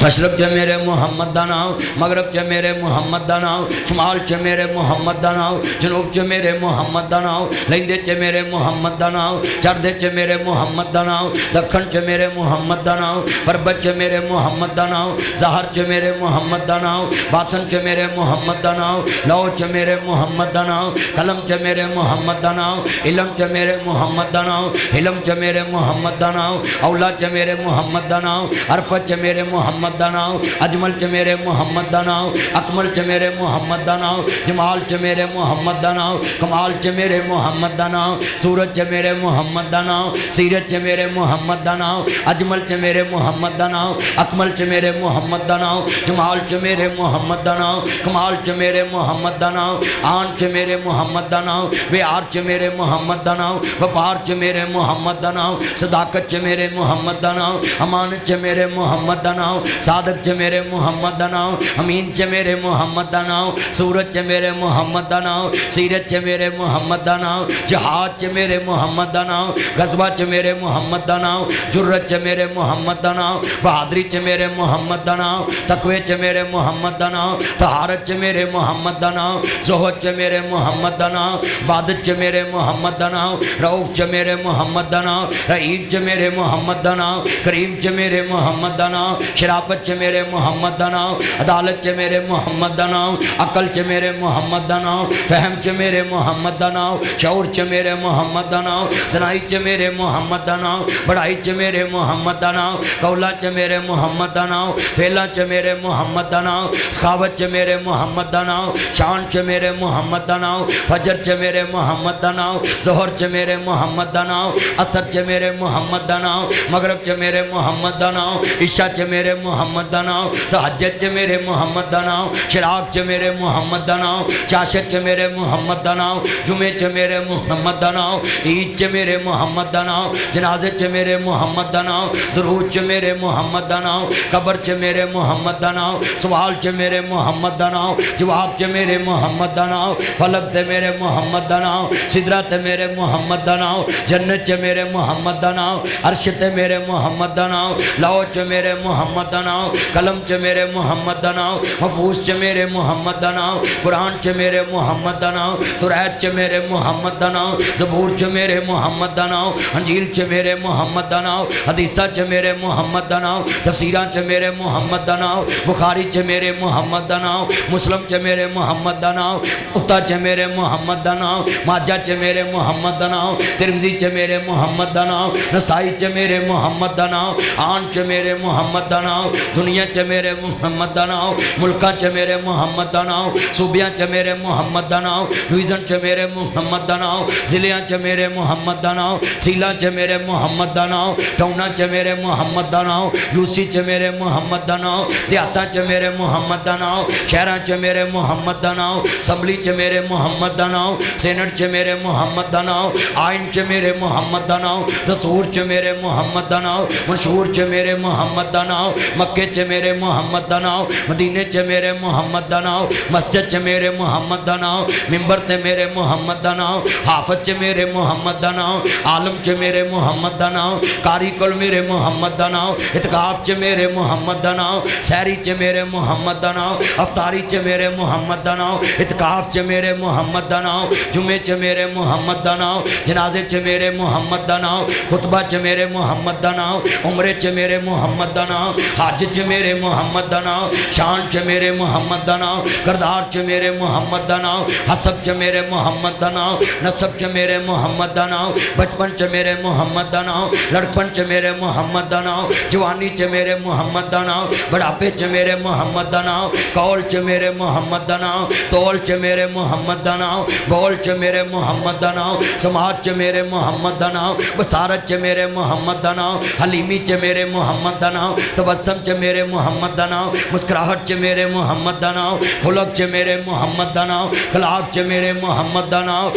मशरक च मेरे मुहम्मद दा नाम मगरब च मेरे मुहम्मद दा नाम शुमाल च मेरे मुहम्मद दा नाम जनूब च मेरे मुहम्मद दा नाम लैंदे च मेरे मुहम्मद दा नाम चढ़दे च मेरे मुहम्मद दा नाम दखन च मेरे मुहम्मद दा नाम परबत च मेरे मुहम्मद दा नाम ज़हर च मेरे मुहम्मद दा नाम बातन च मेरे मुहम्मद दा नाम लौ च मेरे मुहम्मद दा नाम कलम च मेरे मुहम्मद दा नाम इलम च मेरे मुहम्मद दा नाम हिलम च मेरे मुहम्मद दा नाम औला च मेरे मुहम्मद दा नाम अरफत च मेरे मुहम्मद दा नाम अजमल च मेरे मुहम्मद दा नाम अकमल च मेरे मुहम्मद दा नाम जमाल च मेरे मुहम्मद दा नाम कमाल च मेरे मुहम्मद दा नाम सूरज च मेरे मुहम्मद दा नाम, सीरत च मेरे मुहम्मद दा नाम, अजमल च मेरे मुहम्मद दा नाम, अकमल च मेरे मुहम्मद दा नाम, जमाल च मेरे मुहम्मद दा नाम, कमाल च मेरे मुहम्मद दा नाम, आन च मेरे मुहम्मद दा नाम, विहार च मेरे मुहम्मद दा नाम, व्यापार च मेरे मुहम्मद दा नाम, सदाकत च मेरे मुहम्मद दा नाम, अमानत च मेरे मुहम्मद दा नाम, सादक च मेरे मुहम्मद दा नाम, अमीन च मेरे मुहम्मद दा नाम, सूरत च मेरे मुहम्मद दा नाम, सीरत च मेरे मुहम्मद दा नाम, जहाज च मेरे मुहम्मद दा नाम, गजबा च मेरे मुहम्मद दा नाम, जुर्रत च मेरे मुहम्मद दा नाम, बहादरी च मेरे मुहम्मद दा नाम, तकवे च मेरे मुहम्मद दा नाम, तहारत च मेरे मुहम्मद दा नाम, ज़ुहद च मेरे मुहम्मद दा नाम, इबादत च मेरे मुहम्मद दा नाम, रऊफ च मेरे मुहम्मद दा नाम, रहीम च मेरे मुहम्मद दा नाम, करीम च मेरे मुहम्मद दा नाम, शराफत च मेरे मुहम्मद दा नाम, अदालत च मेरे मुहम्मद दा नाम, अकल च मेरे मुहम्मद दा नाम, फहम च मेरे मुहम्मद दा नाम, शऊर च मेरे मुहम्मद दा नाम, दनाई च मेरे मुहम्मद दा नाम, बड़ाई च मेरे मुहम्मद दा नाम, कौला च मेरे मुहम्मद दा नाम, फेला च मेरे मुहम्मद दा नाम, सखावत च मेरे मुहम्मद दा नाम, शान च मेरे मुहम्मद दा नाम, फजर च मेरे मुहम्मद दा नाम, ज़ोहर च मेरे मुहम्मद दा नाम, असर च मेरे मुहम्मद दा नाम, मगरब च मेरे मुहम्मद दा नाम, इशा च मेरे मुहम्मद दा नाम, तहज्जुद च मेरे मुहम्मद दा नाम, शराब च मेरे मुहम्मद दा नाम, चाशत च मेरे मुहम्मद दा नाम, जुमे च मेरे मुहम्मद दा नाम, ईद च मेरे मुहम्मद दा नाम, जनाजे च मेरे मुहम्मद दा नाम, दरूद च मेरे मुहम्मद दा नाम, कब्र च मेरे मुहम्मद दा नाम, सवाल च मेरे मुहम्मद दा नाम, जवाब च मेरे मुहम्मद दा नाम, फलक ते मेरे मुहम्मद दा नाम, सिदरा ते मेरे मुहम्मद दा नाम, जन्नत च मेरे मुहम्मद दा नाम, अर्श ते मेरे मुहम्मद दा नाम, लौ च मेरे मुहम्मद दा नाम, कलम च मेरे मुहम्मद दा नाम, महफूज च मेरे मुहम्मद दा नाम, कुरान च मेरे मुहम्मद दा नाम, तुरैत च मेरे मुहम्मद दा नाम, ज़बूर च मेरे मुहम्मद दा नाम, अंजील च मेरे मुहम्मद दा नाम, हदीसा च मेरे मुहम्मद दा नाम, तफसीरा च मेरे मुहम्मद दा नाम, बुखारी च मेरे मुहम्मद दा नाम, मुस्लिम च मेरे मुहम्मद दा नाम, उत्ता च मेरे मुहम्मद दा नाम, माजा च मेरे मुहम्मद दा नाम, तिरमिज़ी च मेरे मुहम्मद दा नाम, नसाई च मेरे मुहम्मद दा नाम, आन च मेरे मुहम्मद दा नाम, दुनिया च मेरे मुहम्मद दा नाम, मुल्का च मेरे मुहम्मद दा नाम, सूबिया च मेरे मुहम्मद दा नाम, डिवीजन च मेरे मुहम्मद दा नाम, जिलिया च मेरे मुहम्मद दा नाम, सीला च मेरे मुहम्मद दा नाम, टौना च मेरे मुहम्मद दा नाम, यूसी च मेरे मुहम्मद दा नाम, देहाता च मेरे मुहम्मद दा नाम, शहर च मेरे मुहम्मद दा नाम, असम्बली च मेरे मुहम्मद दा नाम, सेनेट च मेरे मुहम्मद दा नाम, आइन च मेरे मुहम्मद दा नाम, दस्तूर च मेरे मुहम्मद दा नाम, मशहूर च मेरे मुहम्मद दा नाम, मक्के च मेरे मुहम्मद दा नाम, मदीने च मेरे मुहम्मद दा नाम, मस्जिद च मेरे मुहम्मद दा नाम, मिंबर ते मेरे मुहम्मद दा नाम, हाफज च मेरे मुहम्मद दा नाम, आलम च मेरे मुहम्मद दा नाम, कारी कोल मेरे मुहम्मद दा नाम, इतकाफ च मेरे मुहम्मद दा नाम, सैरी च मेरे मुहम्मद दा नाम, अफ्तारी च मेरे मुहम्मद दा नाम, इतकाफ च मेरे मुहम्मद दा नाम, जुमे च मेरे मुहम्मद दा नाम, जनाजे च मेरे मुहम्मद दा नाम, खुतबा च मेरे मुहम्मद दा नाम, उम्रे च मेरे मुहम्मद दा नाम, हज च मेरे मुहम्मद दा नाम, शान च मेरे मुहम्मद दा नाम, करदार च मेरे मुहम्मद दा नाम, हसब च मेरे मुहम्मद दा नाम, नसब च मेरे मुहम्मद दा नाम, बचपन च मेरे मुहम्मद दा नाम, लड़पन च मेरे मुहम्मद दा नाम, जवानी च मेरे मुहम्मद दा नाम, बुढ़ापे च मेरे मुहम्मद दा नाम, कौल च मेरे मुहम्मद दा नाम, तौल च मेरे मुहम्मद दा नाम, बोल च मेरे मुहम्मद दा नाम, समाज च मेरे मुहम्मद दा नाम, बसारत च मेरे मुहम्मद दा नाम, हलीमी च मेरे मुहम्मद दा नाम, तबस्सम च मेरे मुहम्मद दा नाम, मुस्कुराहट च मेरे मुहम्मद दा नाम, खुलक च मेरे मुहम्मद दा नाम, खलाक च मेरे मुहम्मद दा नाम।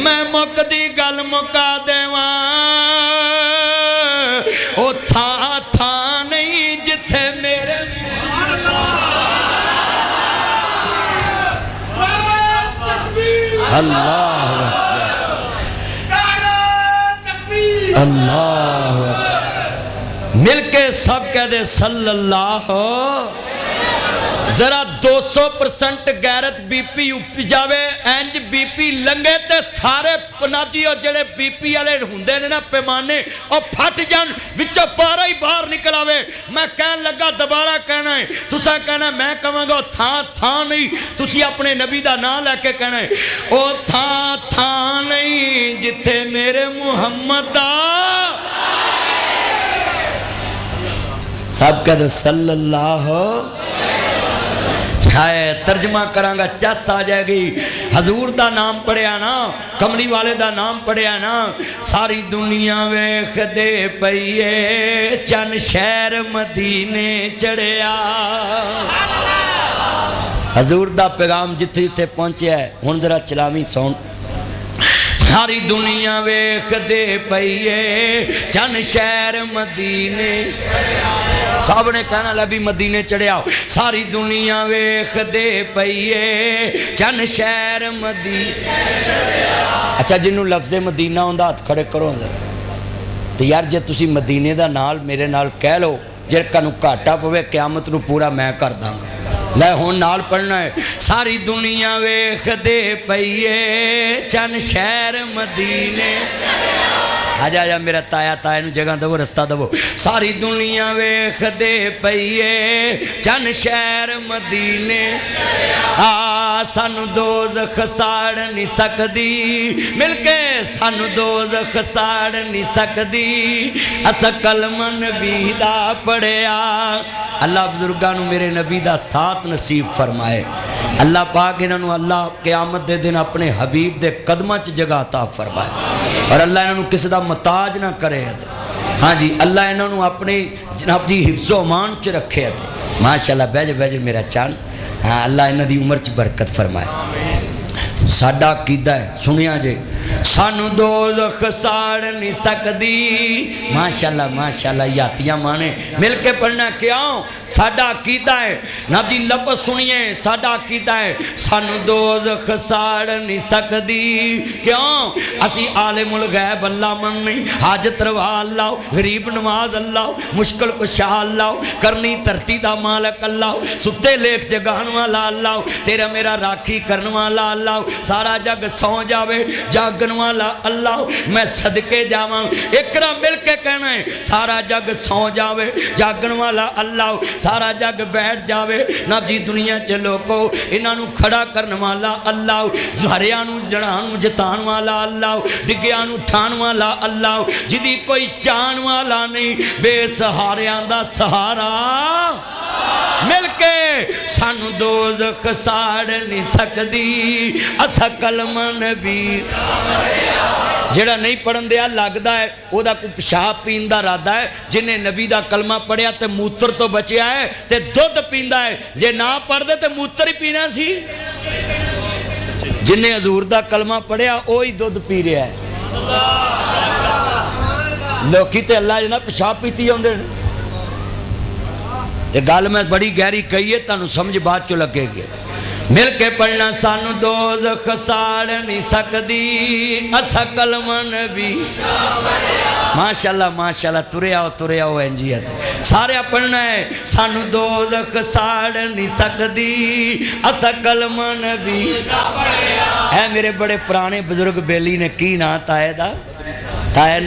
मैं मुकदी गल मुका देवां ओ था नहीं जिथे मेरे अल्लाह अल्लाह मिलके सब कह दे सल्लल्लाहु। जरा 200% गैरत बीपी उपी जावे, इंज बीपी लंघे ते सारे पनाजी और जेड़े बीपी वाले हुंदे ने ना पैमाने और फट जान विचों पारा ही बाहर निकल आवे। मैं कहन लगा दोबारा कहना है, तुसा कहना मैं कहांगा थां नहीं, तुसी अपने नबी दा नाम लैके कहना है ओ थां नहीं जिथे मेरे मुहम्मद दा। सब कह दो सल्लल्लाहु। है तर्जमा करांगा चस आ जाएगी। हजूर दा नाम पढ़िया ना, कमली वाले दा नाम पढ़िया ना, सारी दुनिया वेख दे पईए चन शहर मदीने चढ़िया। हजूर दा पैगाम जिथे जिथे पहुंचा है हुण जरा चलावी सौन। सारी दुनिया वेख दे पईए चन शहर मदीने, सब ने कहना ला भी मदीने चढ़िया। सारी दुनिया वेख दे पईए चन शहर मदीने। अच्छा जिन्हों लफ्ज़े मदीना आउंदा हाथ खड़े करो जरा। तो यार जे तुसी मदीने दा नाल मेरे नाल कह लो, जे कनू घाटा पवे क़यामत नू पूरा मैं कर दांगा। लै हुण नाल पढ़ना है। सारी दुनिया वेख दे पईए चन शहर मदीने। आजा आजा मेरा ताया, ताया नू जगह दवो, रस्ता दवो। सारी दुनिया वेख दे पईए चन शहर मदीने। सानू दोज़ख साड़ नहीं सकदी, मिलके सानू दोज़ख साड़ नहीं सकदी। अस कलमा नबी दा पढ़िया। अल्लाह बुजुर्गां नू मेरे नबी दा साथ नसीब फरमाए। अल्लाह पाक इन्हां नू अल्लाह क़यामत दे दिन अपने हबीब दे कदमां च जगह अता फरमाए और अल्लाह इन्हां नू किसी दा मुताज ना करे। हाँ जी, अल्लाह इन्हां नू अपने जनाब जी हिफ्ज़ो अमान च रखे। माशाअल्लाह बह जा मेरा चान। हाँ अल्लाह इन्हां दी उम्र च बरकत फरमाए। साडा अकीदा है सुनिया जे, सानू दोज़ख साड़ नहीं सकदी। माशाअल्लाह माशाअल्लाह यातियां माने मिल के पढ़ना। क्यों? साडा अकीदा है ना जी, लफ्ज़ सुनिए, साडा अकीदा है सानू दोज़ख साड़ नहीं सकदी। क्यों? असी आलिमुल गैब अल्लाह मननी, हाजत रवा अल्लाह, गरीब नवाज अल्लाह, मुश्किल कुशा अल्लाह, करनी धरती दा मालक अल्लाह, सुते लेख जगान वाला अल्लाह, तेरा मेरा राखी करने वाला अल्लाह, सारा जग सौ जावे जागन वाला अल्लाह, मैं सदके जावां। एकरा मिल के कहना है सारा जग सौ जावे जागन वाला अल्लाह, सारा जग बैठ जावे ना जी दुनिया च लोको, इन्हां नू खड़ा करने वाला अल्लाह, हरिया नू जड़ान नू जतान वाला अल्लाह, डिग्गिया नू ठाण वाला अल्लाह, जिदी कोई चाण वाला नहीं, बेसहारियां दा सहारा। मिल के सानू दोज़ख साड़ नहीं सकदी। असा कलमा नबी जेड़ा नहीं पढ़न दिया लगता है वह कोई पेशाब पीन का इरादा है। जिन्हें नबी का कलमा पढ़िया तो मूत्र तो बचिया है तो दुध पींदा है, जे ना पढ़ते तो मूत्र ही पीना सी। जिन्हें हजूर का कलमा पढ़िया वो ही दुध पी रहा है। लोकी तो अल्लाह जना पेशाब पीती आते। तो गल मैं बड़ी गहरी कही है, तुहानू समझ बाद चो लगेगी। मिल के पढ़ना। सानू दोज़ख साड़ नहीं सकदी। असा कलमा नबी। माशाअल्लाह माशाअल्लाह, तुरे आओ इंजियत सारे पढ़ना है। सानू दोज़ख साड़ नहीं सकदी। असा कलमा नबी। है मेरे बड़े पुराने बुजुर्ग बेली ने की ना ताए दा, ताए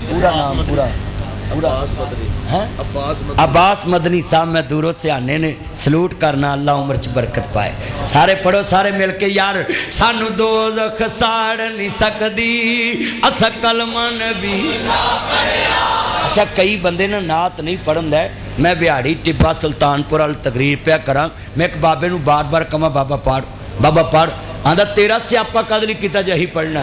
पूरा नाम पूरा अब्बास मदनी साहब। मैं दूरों से आने ने सलूट करना, अल्लाह उम्र च बरकत पाए। सारे पढ़ो सारे मिल के यार। सानू दोज़ख साड़ नहीं सकदी। असा कलमा नबी। अच्छा कई बंदे ना नात नहीं पढ़न दे। मैं बिहाड़ी टिब्बा सुल्तानपुर वाल तकरीर पिया करा, मैं एक बाबे नू बार बार कहा बाबा पढ़, आंदा तेरा स्यापा कद नहीं किया जे अही पढ़ना।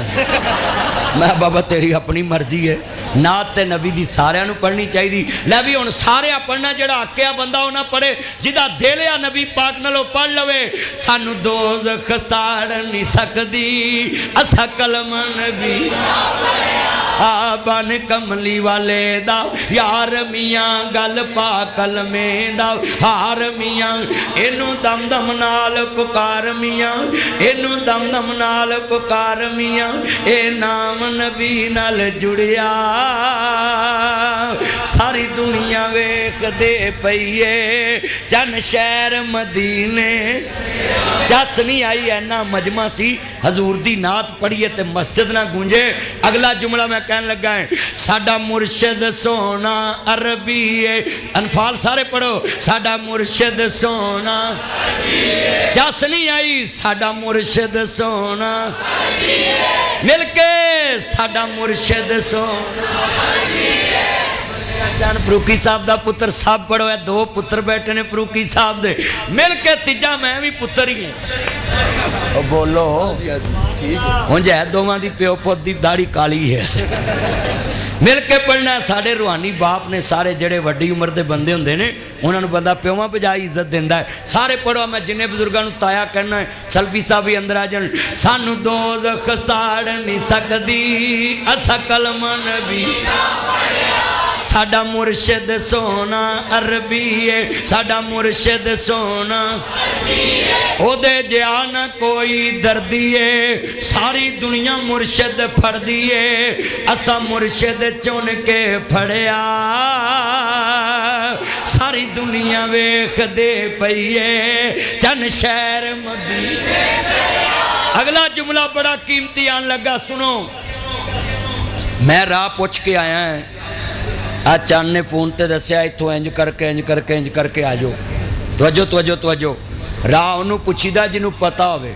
मैं बाबा तेरी अपनी मर्जी है, नात ते नबी दी सारियां नू पढ़नी चाहिए। लै भी हुण सारिया पढ़ना, जेड़ा आकिया बंदा वो ना पढ़े, जिदा दिल आ नबी पाक नालों पढ़ लवे। सानू दोज़ख साड़ नहीं सकदी। असा कलमा नबी। बन कमली वाले दा यार मियाँ गल पा कलमे दा हार मियाँ, इनू दम दम नाल पुकार मियाँ, इनू दम दम नाल पुकार मियाँ, ए नाम नबी नाल जुड़िया। सारी दुनिया वेख दे पईए चन शहर मदीने। चस नहीं आई ऐना मजमा सी, हजूर दी नात पढ़िए ते मस्जिद ना गूंजे। अगला जुमला मैं कहन लगा है, साडा मुर्शिद सोना अरबी है। अनफाल सारे पढ़ो। साडा मुर्शिद सोना, चस नहीं आई, साडा मुर्शिद सोना। मिलके साडा मुर्शिद सोना। जान फरूकी साहब का पुत्र सब पढ़ो है, 2 पुत्र बैठे ने फरूकी साहब दे, मिल के तीजा मैं भी पुत्र ही हूँ। बोलो उंज है दोवां दी प्यो पुत दी दाढ़ी काली है। मिल के पढ़ना। साढ़े रूहानी बाप ने सारे जड़े वड्डी उम्र के बंदे होंगे ने उन्होंने बंदा प्योवां बजाई इज्जत दिंदा है। सारे पढ़ो। मैं जिन्हें बुजुर्गों को ताया कहना है, सलफी साहब भी अंदर आ जान। सानू दोज़ख साड़ नहीं सकदी असा कलमा नबी, साडा मुर्शिद सोना अरबी है, साडा मुर्शिद सोना ओदे जिया ना कोई दर्दी है, सारी दुनिया मुर्शिद फड़दी है, असा मुर्शिद चुन के फड़िया, सारी दुनिया वेख दे पई है चन शहर मदीने। अगला जुमला बड़ा कीमती आन लगा, सुनो। मैं राह पूछ के आया है, आ चंद ने फोन ते दसिया इत्थों इंज करके इंज करके इंज करके आ जाओ। तवज्जो तवज्जो तवज्जो। राह उन्होंने पुछीदा जिन्हों पता होवे,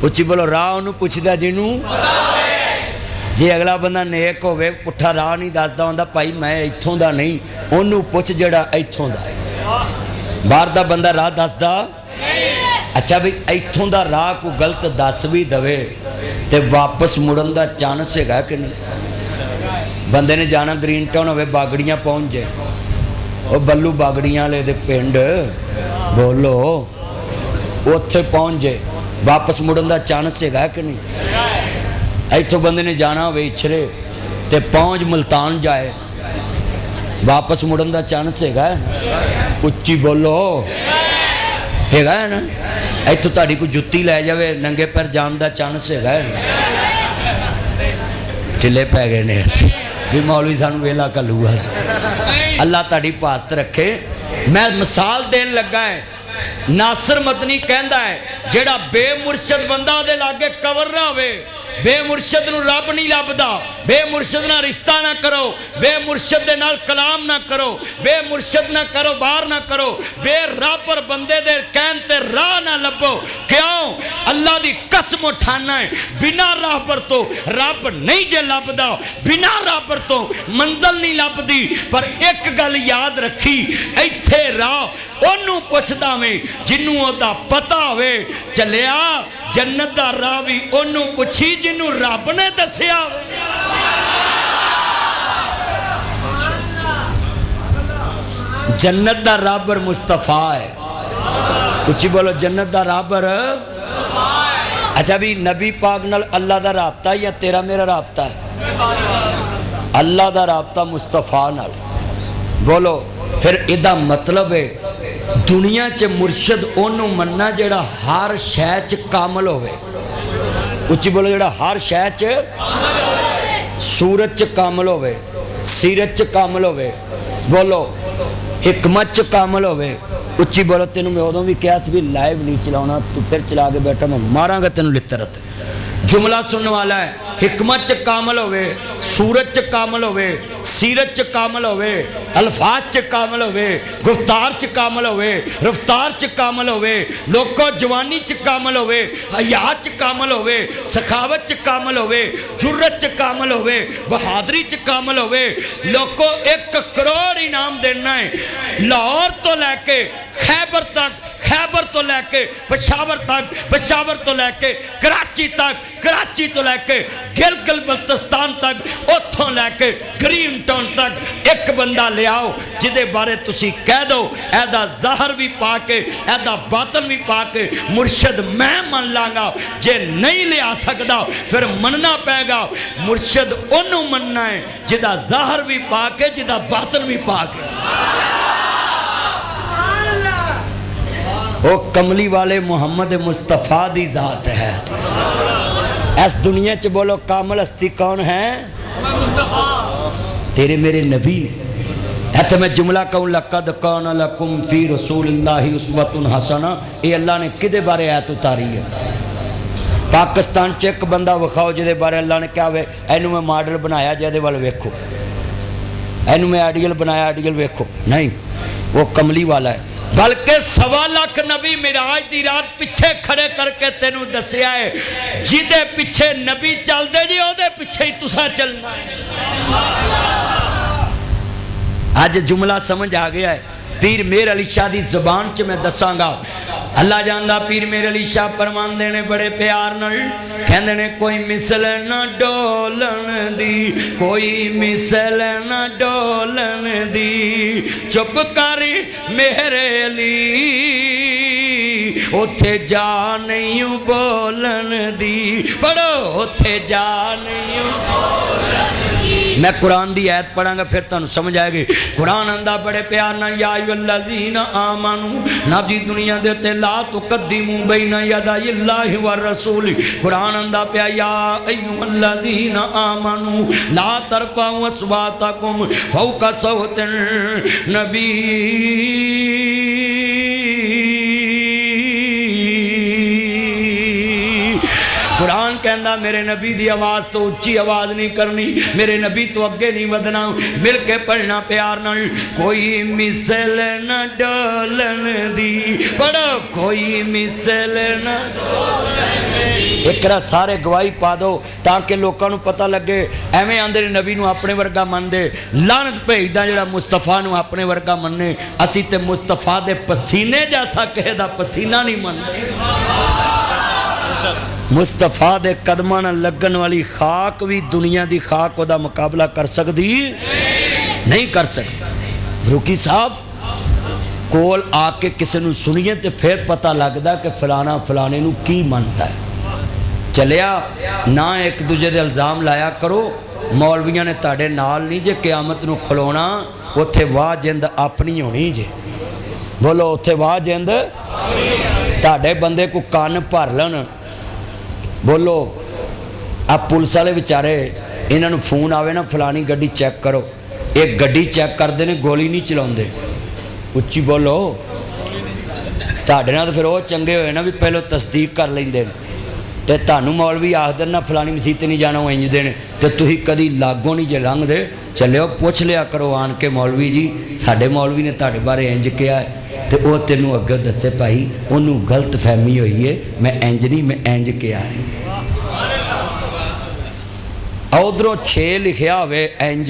उच्ची बोलो, राह उन्होंने पुछदा जिन्हों जे अगला बंदा नेक होवे पुट्ठा राह नहीं दसदा हुंदा, भाई मैं इत्थों दा नहीं, उन्होंने पुछ जेड़ा इत्थों दा है। बाहर दा बंदा राह दसदा अच्छा भी इत्थों दा राह को गलत दस भी दवे ते वापस मुड़न दा चांस हैगा कि नहीं। बंदे ने जाना ग्रीन टाउन होवे, बागड़ियां पहुंच जाए, वो बल्लू बागड़ियां वाले दे पिंड बोलो उत्थे पहुंच जाए, वापस मुड़न दा चांस हैगा कि नहीं। इत्थों बंदे ने जाना होवे इछरे ते पहुंच मुल्तान जाए, वापस मुड़न दा चांस हैगा। उच्ची बोलो, हैगा है ना। इत्थों तुहाडी कोई जुत्ती लै जावे नंगे पैर जान दा चांस हैगा। ढिले पै गए ने भी मौलवी सानू वेला घलूगा। अल्लाह ताड़ी पास्त रखे। मैं मिसाल देन लगा है, नासिर मदनी कहता है जेड़ा बेमुर्शद बंदा दे लागे कवर ना होवे, बेमुर्शद नू रब नहीं लभदा, बेमुर्शद ना रिश्ता ना करो, बेमुर्शद दे नाल कलाम ना करो, बेमुर्शद ना करो बाहर ना करो, बेरापर बंदे दे कहन ते राह ना लभो। क्यों? अल्लाह दी कसम उठाना है, बिना राहबर तो रब नहीं जे लभदा, बिना राहबर तो मंजिल नहीं लभदी। पर एक गल याद रखी, इत्थे राह ओनू पुछदा वे जिन्नू ओदा पता होवे। चलिया जन्नत दा राह भी ओनू पुछी जिन्नू रब ने दसिया। जन्नत दा राबर मुस्तफा है। उच्ची बोलो, जन्नत दा राबर। अच्छा भी नबी पाक नाल अल्लाह दा राबता या तेरा मेरा राबता है? अल्लाह दा राबता मुस्तफा नाल। बोलो फिर इदा मतलब है दुनिया च मुर्शद ओनू मनना जेड़ा हर शै च कामल होवे। उच्ची बोलो, जेड़ा हर शै च, सूरत च कामल होवे, सीरत च कामल होवे, बोलो हिकमत च कामल होवे। उच्ची बोलो, तेन मैं उदों भी कहा भी लाइव नहीं चलाना, तू फिर चला के बैठा, मैं मारांगा तेन लितरत। जुमला सुनने वाला है, हिकमत च कामल होवे, सूरत च कामल होवे, सीरत च कामल होवे, अल्फाज च कामल होवे, गुफ्तार च कामल होवे, रफ्तार च कामल होवे, लोको जवानी च कामल होवे, हया च कामल होवे, सखावत च कामल होवे, जुर्रत च कामल होवे, बहादरी च कामल होवे। लोको 1 करोड़ इनाम देना है, लाहौर तो लैके खैबर तक, खैबर तो लैके पेशावर तक, पेशावर तो लैके कराची तक, कराची तो लैके गिलगित बल्तिस्तान तक, उतों लैके ग्रीन टाउन तक एक बंदा ले आओ जिदे बारे तुसी कह दो एदा ज़हर भी पा के एदा बातल भी पा के मुर्शद मैं मन लांगा। जे नहीं लिया सकता फिर मनना पैगा। मुर्शद ओनू मनना है जिदा ज़हर भी पा के, जिदा बातल भी पा के। वो कमली वाले मुहम्मद मुस्तफ़ा दी जात है। इस दुनिया च बोलो कामल हस्ती कौन है? तेरे मेरे नबी ने। इत्थे मैं जुमला कहूँ, लक़द कान लकुम फ़ी रसूलिल्लाहि उस्वतुन हसना, ये अल्लाह ने किदे बारे आयत उतारी है? पाकिस्तान च एक बंदा विखाओ जिदे बारे अल्लाह ने क्या वे एनू मैं मॉडल बनाया जिहदे वाल वेखो, एनू मैं आइडियल बनाया, आइडियल वेखो। नहीं, वो कमली वाला है। बल्कि 1.25 लाख नबी मिराज दी रात पिछे खड़े करके तेनू दसिया है, जिदे पिछे नबी चलते जी ओदे पिछे ही तुसा चलना। अज जुमला समझ आ गया है। पीर मेर अली शाह की जुबान च मैं दसांगा। अल्लाह जानदा पीर मेर अली शाह फरमांदे ने बड़े प्यार नाल, कहंदे ने कोई मिसल ना डोलन दी, कोई मिसल ना डोलन दी, चुप कर मेरे अली उथे जा नहीं बोलन दी। पढ़ो उथे जा नहीं। मैं कुरान की आयत पढ़ांगा फिर तुहानू समझ आएगी। कुरान आंदा बड़े प्यार ना, या अय्युहल्लज़ीना आमनू, ना जी दुनिया दे उत्ते ला तुक़द्दिमू बैना यदाइल्लाहि व रसूली। कुरान आंदा पिया या अय्युहल्लज़ीना आमनू ला तरफ़ऊ अस्वातकुम फ़ौक़ सौतिन नबी। कुरान कहना मेरे नबी की आवाज़ तो उच्ची आवाज़ नहीं करनी, मेरे नबी तो अगे नहीं वधना, मिल के पढ़ना प्यार नाल। कोई मिसल न डोलन दी, पढ़ो कोई मिसल न। एक सारे गवाही पा दो ताकि लोगों को पता लगे। एवें आंदे नबी नूं अपने वर्गा मनदे, लानत भेजदा जिहड़ा मुस्तफा नूं अपने वर्गा मन्ने। असी ते मुस्तफा दे पसीने जैसा किसी दा पसीना नहीं मनदे। मुस्तफा दे कदमां नाल लगन वाली खाक भी दुनिया की खाक उहदा मुकाबला कर सकती नहीं कर सकती। फरूकी साहब कोल आके किसी नूं सुनिए तो फिर पता लगता कि फलाना फलाने नूं की मनता है। चलिया ना एक दूजे दे इल्ज़ाम लाया करो। मौलवियां ने तुहाडे नाल नहीं जे क़यामत नूं खलोना, उत्थे वाह जिंद अपनी होनी जे। बोलो उत्थे वाह जिंद। तुहाडे बंदे को कान भर लन। बोलो आ पुलिस वाले बेचारे इन्हों फोन आवे ना फलानी गड्डी चैक करो, एक गड्डी चैक करते हैं गोली नहीं चलाते। उच्ची बोलो। तुहाडे नाल तो फिर वो चंगे होए ना भी पहले तस्दीक कर लेंदे ते तुहानू मौलवी आखदे ना फलानी मसीत नहीं जाना वो इंजदे ने, तो तुसीं कदी लागों नहीं जे लंघदे। चलियो पुछ लिया करो आन के मौलवी जी साडे मौलवी ने तुहाडे बारे इंज कहा है, तो वह तेनों अगे दसे भाई उन्होंने गलत फहमी हुई है, मैं इंज नहीं मैं इंज किया है। उधरों 6 लिखिया हो इंज,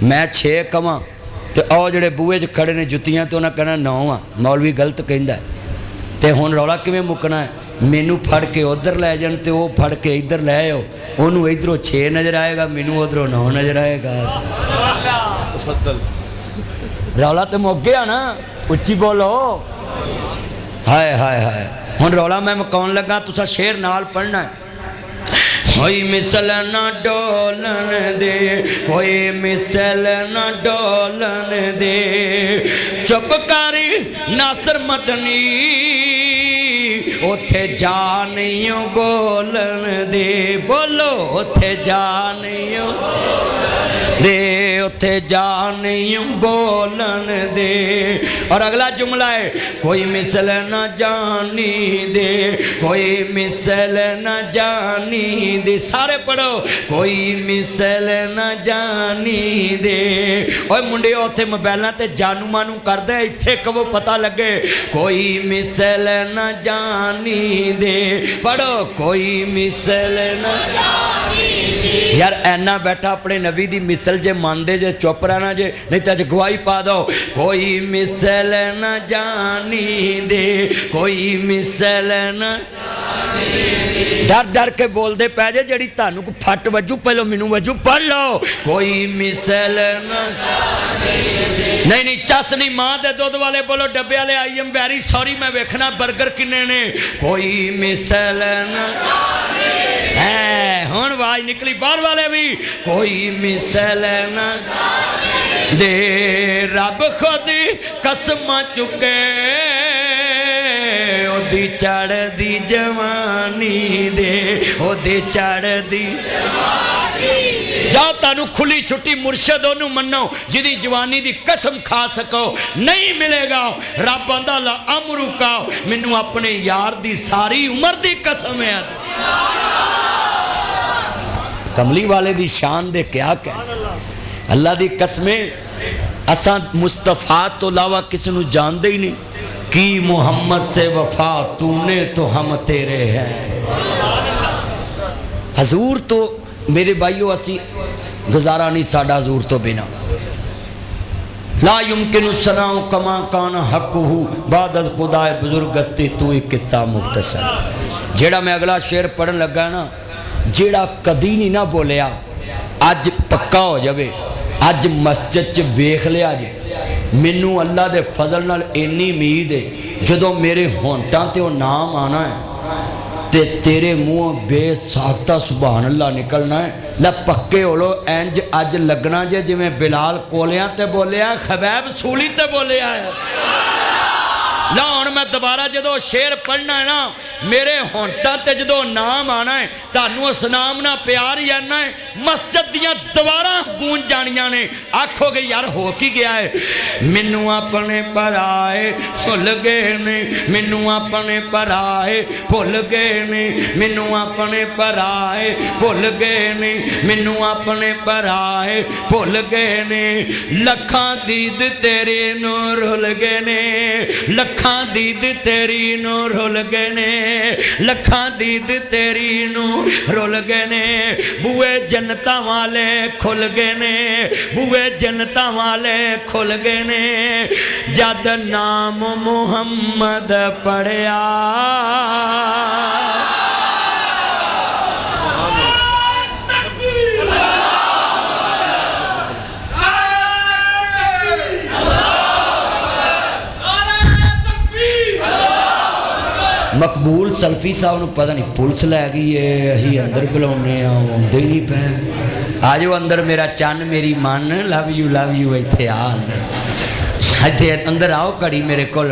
मैं 6 कवां तो आओ जोड़े बूहे च खड़े ने जुत्तियां तो उन्हें कहना 9 आ, मौलवी गलत कहता है। तो हुण रौला किवें मुकना है? मैनू फड़ के उधर लै जान तो वह फड़ के इधर लै आओ, उन्होंने इधरों 6 नज़र आएगा, मैनू उधरों 9 नज़र आएगा। रौला तो मुक गया ना। उच्ची बोलो। हाय हाय हाय। हुण रौला मैं मुकाउण लगा, तुसा शेर नाल पढ़ना है। कोई मिसल ना डोलन दे, कोई मिसल ना डोलन दे, चुप कर नासर मदनी उथे जा नहीं बोलन दे। बोलो उथे जा नहीं दे, उथे जा नहीं बोलन दे। और अगला जुमला है कोई मिसल न जानी दे, कोई मिसल न जानी दे। सारे पढ़ो कोई मिसल न जानी दे। ओए मुंडे उथे मोबाइलों ते जानू मानू करदे, इत्थे कवो पता लगे। कोई मिसल न जानी दे, पढ़ो कोई मिसल न जानी दे। यार ऐना बैठा अपने नबी दी मिसल जे मानदे जे चुप रहना जे, नहीं तो अज गवाही पा दो। कोई मिसल न जानी दे, कोई मिसल न डर डर के बोलते पै जे जी तुहानू को फट वजू पहलो मैनू वजू पढ़ लो। कोई मिसल न नहीं नहीं चस नहीं माँ दे दुध वाले बोलो डब्बे वाले आई एम वेरी सॉरी मैं वेखना बर्गर किन्ने ने। कोई मिसल न है हुण आवाज निकली बाहर वाले भी। कोई मिसल न दे रब खुद कसम चुके ओदी चढ़दी जवानी दे, ओदी चढ़दी जाओ तानू खुली छुट्टी मुर्शद ओनू मनो जिदी जवानी दी कसम खा सको। नहीं मिलेगा रब आंदा ला अमरू का मैनू अपने यार दी सारी उम्र दी कसम है। कमली वाले दी शान दे क्या कह अल्लाह दी कसमें असा मुस्तफा तो अलावा किसी नू जानते ही नहीं। कि मोहम्मद से वफा तूने तो हम तेरे हैं। हजूर तो मेरे भाइयों असी गुजारा नहीं साडा हजूर तो बिना। ला युमकिन सनाउ कमा कान हक़हु बाद खुदा बुजुर्गस्ती तू एक किस्सा मुख्तसर। जेड़ा मैं अगला शेर पढ़न लगा ना, जेड़ा कदी नहीं ना बोलिया अज पक्का हो जाए। अज मस्जिद च वेख लिया जे, मैनू अल्लाह दे फजल नाल इन्नी उम्मीद है जदों मेरे होंटां ते वो नाम आना है ते तेरे मुँह बेसाख्ता सुभान अल्लाह निकलना है। ला पक्के हो लो, इंज अज लगना जे जिमें बिलाल कोलियां ते बोलिया, खबैब सूली ते बोलिया है। ला हुण मैं दोबारा जो शेर पढ़ना है ना, मेरे होंटां ते जो नाम आना है, तुहानूं उस नाम ना प्यार ही आना है। मस्जिद दियां दीवारां गूंज जानियां ने, आखोगे यार हो की गया है। मैनू अपने पराए भुल गए ने, मैनू अपने पराए भुल गए ने, मैनू अपने पराए भुल गए ने, मैनू अपने पराए भुल गए ने। लखां दीद तेरे नूं रुल गए ने, लखां दीद तेरी नूं रुल गए ने, लखां दीद तेरी नूं रुल गए ने। बूए जन्नतां वाले खुल गए ने, बूए जन्नतां वाले खुल गए ने। जद नाम मुहम्मद पढ़िया, मकबूल सल्फी साहब को पता नहीं पुलिस लै गई है, अही अंदर बुलाने आते ही नहीं पै। आ जाओ अंदर मेरा चन मेरी मन, लव यू इत्थे आ अंदर, इत्थे अंदर आओ घड़ी मेरे को।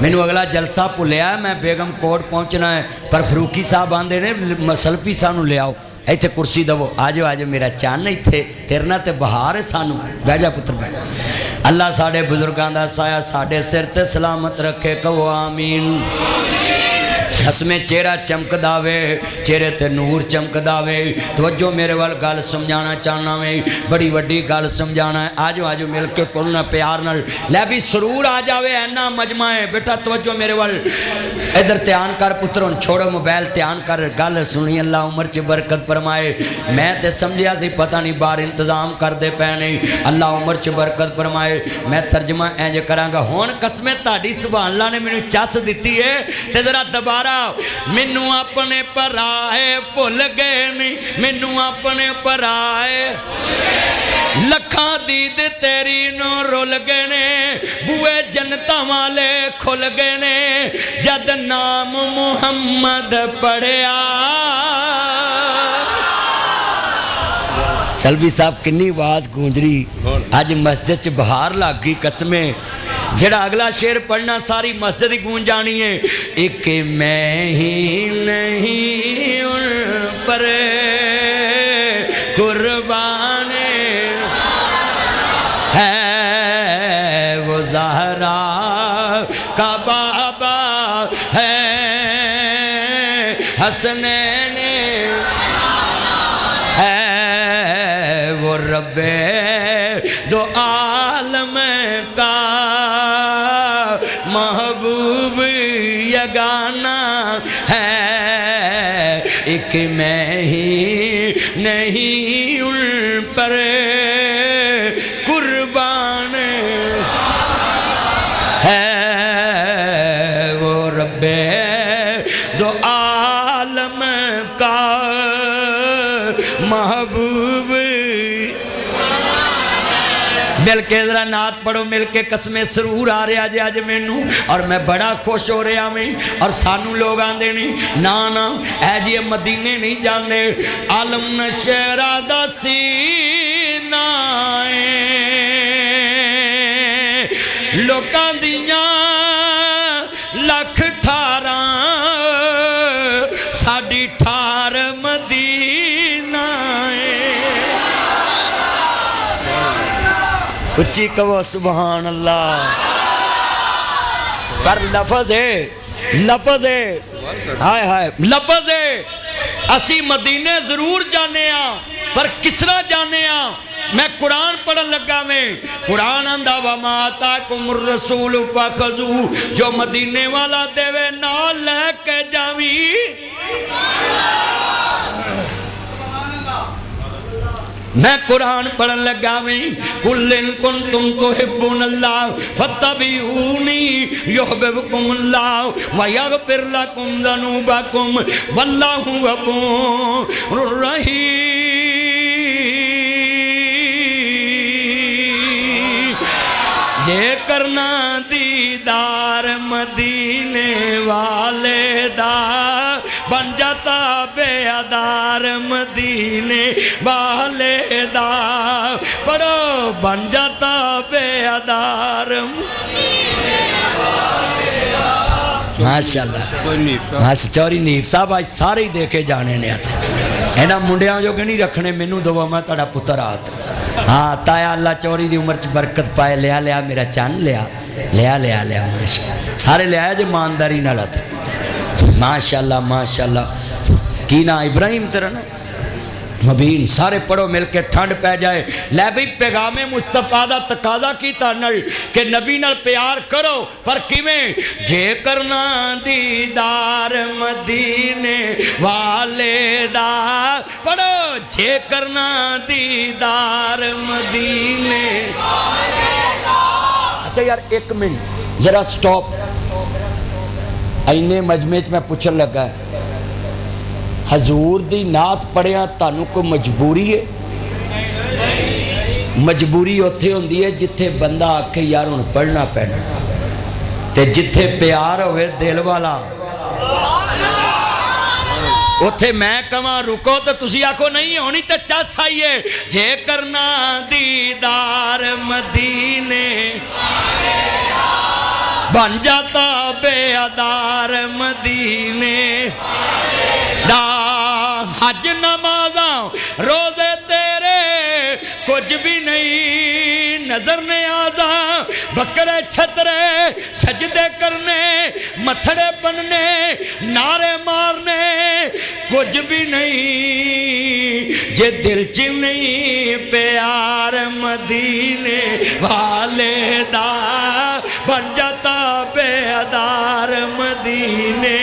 मैनू अगला जलसा भुलिया, मैं बेगम कोट पहुँचना है, पर फरूकी साहब आते ने सल्फी साहब ले आओ, इत्थे कुर्सी दवो। आ जाओ मेरा चन, इत्थे तेरना ते बहार है सानू, बह जा पुत्र बैठ। अल्लाह साढ़े बुजुर्गों का साया साढ़े सिर ते सलामत रखे, कहो आमीन। हसमें चेहरा चमकदा वे, चेहरे ते नूर चमकदा वे। तवज्जो मेरे वाल गल समझाना चाहना वे, बड़ी वड्डी गल समझाना है। आजो आजो मिल के पढ़ना प्यार नाल, लै भी सरूर आ जावे, ऐना मजमा है। बेटा तवज्जो मेरे वाल इधर ध्यान कर पुत्र, हुण छोड़ो मोबाइल, ध्यान कर, गल सुनी। अल्लाह उम्र च बरकत फरमाए। मैं तो समझिया सी पता नहीं बाहर इंतजाम करते पे नहीं, अल्लाह उम्र च बरकत फरमाए। मैं तर्जमा इंज करांगा। हुण कसमें तुहाडी सुभान अल्लाह ने मैनू चस दिती है, ते जरा दोबारा मैनू अपने पराए भुल गए नी, मैनू अपने पराए। लखां दीद तेरी नूं रुल गए ने, बूए जन्नतां वाले खुल गए ने। जद नाम मुहम्मद पढ़िया। सल्वी साहब किन्नी आवाज गूंज रही, अज मस्जिद च बहार लग गई कसमें। जेड़ा अगला शेर पढ़ना सारी मस्जिद ही गूंज जानी है। एक मैं ही नहीं उन पर कुर्बान है, वो ज़हरा का बाबा है, हसनैन है, वो रब्बे दो आलम का महबूब यगाना है। एक मैं ही नहीं उन पर कुर्बान है, वो रब्बे दो आलम का महबूब। मिल के जरा नात पढ़ो, मिल के कसमें सरूर आ रहा जे अज मैनू, और मैं बड़ा खुश हो रहा मैं। और सानू लोग आंदे नहीं ना ना ऐ जी मदीने नहीं जाते। आलम नशहरा दा सीना लोकां दियां लख ठारां, साडी ठार मदीना। उच्ची कहो सुभान अल्लाह। पर लफज है हाय हाय लफज है। असी मदीने जरूर जाने पर किसरा जाने। मैं कुरान पढ़न लगा में, कुरान आंदा वा माता कुमुर रसूल फखजू, जो मदीने वाला देवे नाल लेके जावी। मैं कुरान पढ़न लगा वी कुल इन कुंतुम तुहिब्बुनल्लाह फत्तबिऊनी युहिब्बुकुमुल्लाह व यगफिर लकुम ज़ुनूबकुम वल्लाहु गफूरुर रहीम। जे करना दीदार मदीने वाले दा बन जाता बेअदार मदीने वाले दा। पढ़ो बन जाता बेअदार। माशाअल्लाह चौरी नीफ साहब आज सारे ही देखे जाने ने इन्होंने मुंडिया जो नहीं रखने मैनू दो मैं तुहाडा पुत्र आत। हाँ ताया अल्लाह चौरी की उम्र च बरकत पाए। लिया लिया मेरा चन लिया लिया लिया लिया माशा सारे लिया जो ईमानदारी नाल। माशाअल्लाह माशाअल्लाह। की ना इब्राहिम तेरा ना मबीन। सारे पढ़ो मिल के ठंड पै जाए। लै बई पैगामे मुस्तफा दा तकाजा कीता नल कि नबी नाल प्यार करो पर किवें जे करना दीदार मदीने वाले दा। पढ़ो जे करना दीदार मदीने। अच्छा यार एक मिनट जरा स्टॉप। इन्ने मजमे च मैं पूछन लगा हजूर दी नात पढ़िया तानू कोई मजबूरी है? मजबूरी उत्थे होंदी है जिथे बंदा आखे यार हुण पढ़ना पैना ते जिथे प्यार होवे दिल वाला उत्थे मैं कहां रुको तो तुसी आखो नहीं होनी तो चस आइए। जे करना दीदार मदीने बन जाता बेअदार मदीने दा। हज नमाजा रोजे तेरे कुछ भी नहीं नजर ने आजा। बकरे छतरे सजदे करने मथड़े बनने नारे मारने कुछ भी नहीं जे दिल च नहीं प्यार मदीने वाले दा। बन जाता बेअदार मदीने।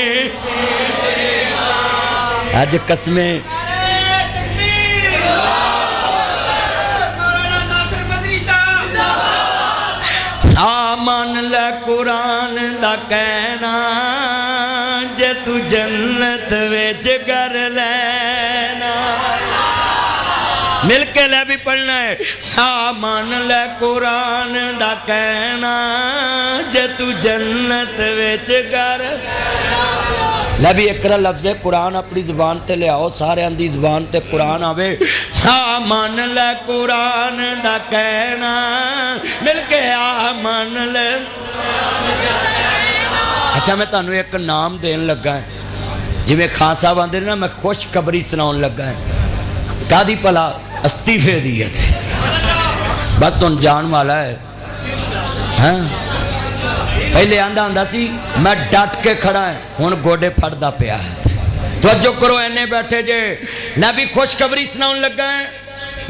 आज कसमें मान ले कुरान दा कहना जे तू जन्नत विच कर लेना। मिल के ले भी पढ़ना है। हाँ मान ले कुरान दा कहना जे तू जन्नत विच कर। लै भी एक लफ्ज़ है कुरान अपनी ज़बान ते ले आओ सारे दी ज़बान ते कुरान आवे। हाँ मान ले कुरान दा कहना मिल के आ मान ले। अच्छा मैं तुहानू एक नाम देन लगा है जिवें खान साहब आंदे ना मैं खुशखबरी सुनाउण लगा है। कादी भला अस्तीफे दी है बस तुम जान वाला है। हाँ पहले आंदा हुंदा सी मैं डट के खड़ा है हुण गोडे फड़दा पिया है। तवज्जो करो इन्ने बैठे जे मैं भी खुशखबरी सुनाउण लगा है।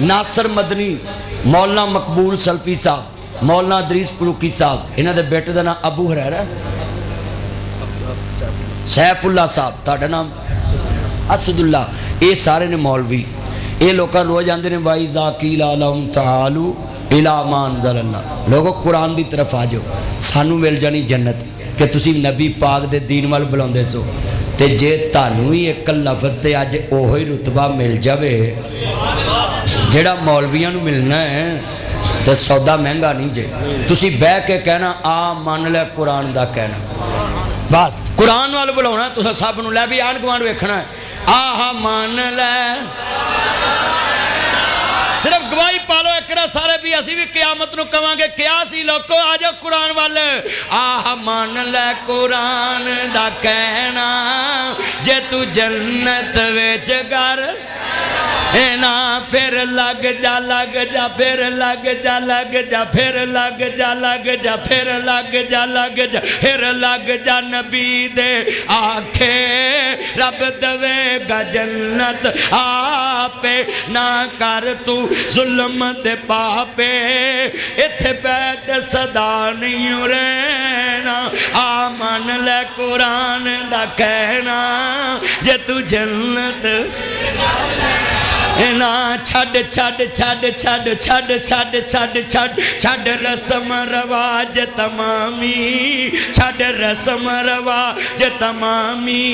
नासर मदनी मौलाना मकबूल सल्फी साहब मौलाना अदरीस फरूकी साहब इन्हां दे बेटे दा नाम अबू हुरैरा सैफुल्ला साहब तुहाडा नाम असदुल्ला। ये सारे ने मौलवी ये लोग रोज आते हैं वाई जाकील आलम तालू इलामान जल्ला। लोगों कुरान की तरफ आ जाओ सानू मिल जानी जन्नत कि तुसी नबी पाक दे दीन वाल बुलाते सो। तो जे तानू ही एक लफज से अज ओहो ही रुतबा मिल जाए जेड़ा मौलवियां नू मिलना है तो सौदा महंगा नहीं जे। तुसी बह के कहना आ मन ले कुरान दा कहना बस कुरान वाल बुलाना तुसा सब नू लै भी आंढ गुआंढ वेखना है आह मान ले। सिर्फ गवाही पालो एक सारे भी असी भी क्यामत नू कवांगे क्या सी लोगो आ जाओ कुरान वाल। आह मान ले कुरान दा कहना जे तू जन्नत विच घर ना फिर लग जा फिर लग जा फिर लग जा फिर लग जा फिर लग जा नबी दे आखे रब दवेगा जन्नत आपे ना कर तू जुल्म दे पापे इथे बैठ सदा नहीं रहना। आ मन ले कुरान दा कहना जे तू जन्नत ना छड़ छड़ छड़ छड़ छड़ छड़ छड़ छड़ छड़ रस्म रवाज तमामी छड़ रस्म रवाज तमामी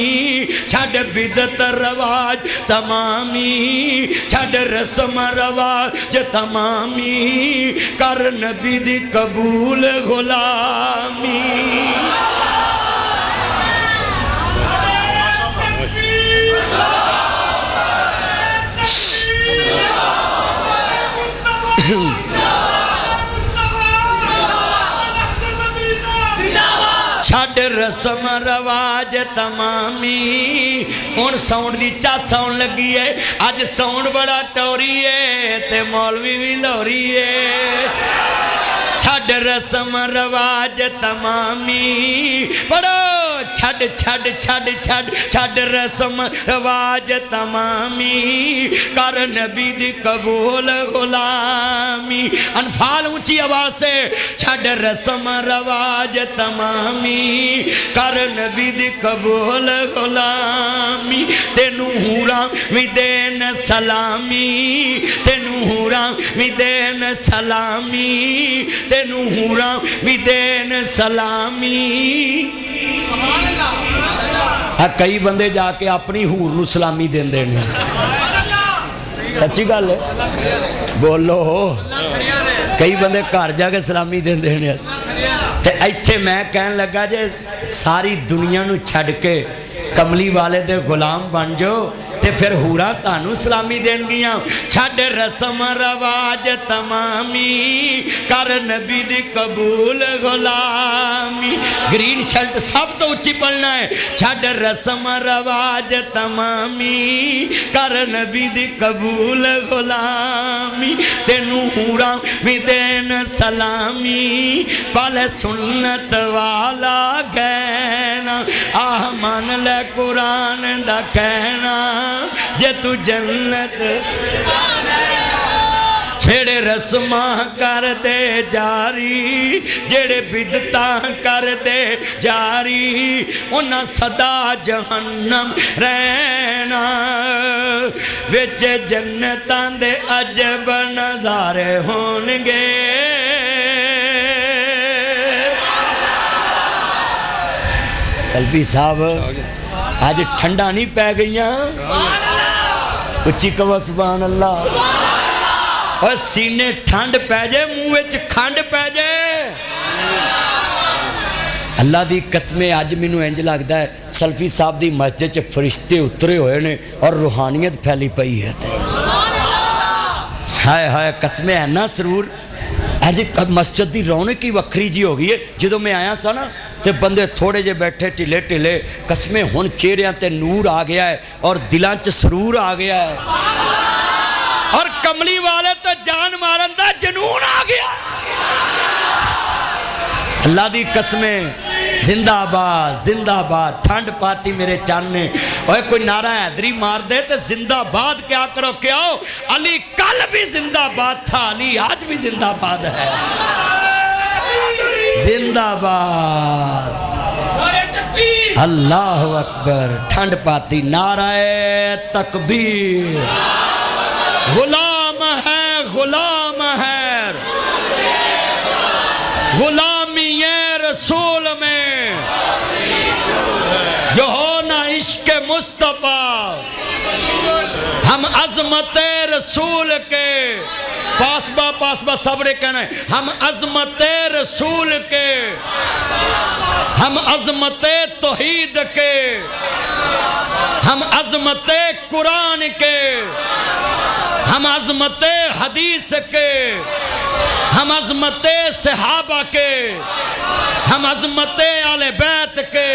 छड़ बिदत रवाज तमामी छड़ रस्म रवाज तमामी कर नबी दी कबूल गुलामी। छड़ रस्म रवाज तमामी हुण साउंड दी चास आउण लगी है। अज साउंड बड़ा टोरी है ते मौलवी भी लोरी है। छड़ रस्म रवाज तमामी पढ़ो छड़ छड़ छड़ छड़ छड़ रस्म रवाज तमामी कर नबी दी कबूल गुलामी। अनफाल ऊंची आवाज से छड़ रस्म रवाज तमामी कर नबी दी कबूल गुलामी। तेनू हूरा भी देन सलामी तेनू हूरा भी देन सलामी तेनू हूरा भी देन सलामी। कई बंदे जाके अपनी हूर नू सलामी देंदे ने। सच्ची गल है बोलो। कई बंदे घर जाके सलामी देंदे ने ते इत्थे मैं कहन लगा जे सारी दुनिया नू छड़ के कमली वाले दे गुलाम बन जाओ ते फिर हूरा तानू सलामी देनगियां। छड़ रस्म रवाज तमामी कर नबी दी कबूल गुलामी। ग्रीन शर्ट सब तो उच्ची पढ़ना है। छड़ रस्म रवाज तमामी कर नबी दी कबूल गुलामी। तेनू हूरा भी देन सलामी पल सुन्नत वाला कहना आह मन ले कुरान दा कहना जे तू जन्नत जेड़े रस्मा कर दे जारी जेड़े बिदता कर दे जारी उन्हां सदा जहन्नम रहना। विच जन्नतां दे अजब नज़ारे होणगे। सल्फी साहब आज ठंडा नहीं पै गई उच्ची कहो सुभान अल्लाह। और सीने ठंड पै जाए मुँह विच खंड पै जाए। अल्लाह दी कसमें अज मैनू इंज लगता है सल्फी साहब दी मस्जिद च फरिश्ते उतरे हुए ने और रूहानियत फैली पई है। हाय हाय कसमें है ना सरूर। अज मस्जिद की रौनक ही वक्री जी हो गई है। जो मैं आया सा ना तो बंदे थोड़े जे बैठे ढिले ढिले कसमें हुण चेहरियां ते नूर आ गया है और दिलों च सरूर आ गया है और कमली वाले तो जान मारन दा जनून आ गया। अल्लाह दी कसमें जिंदाबाद जिंदाबाद। ठंड पाती मेरे चन ने। और कोई नारा हैदरी मार दे तो जिंदाबाद क्या करो क्या हो। अली कल भी जिंदाबाद था अली आज भी जिंदाबाद है। जिंदाबाद अल्लाह अकबर। ठंड पाती नाराए तकबीर। गुलाम है गुलामी रसूल में जो हो ना इश्क मुस्तफा। हम अजमत रसूल के पासबा सबरे कहना है। हम अजमत रसूल के हम अजमत तौहीद के हम अजमत कुरान के हम अजमत हदीस के हम अजमत सहाबा के हम अजमत आले बैत के।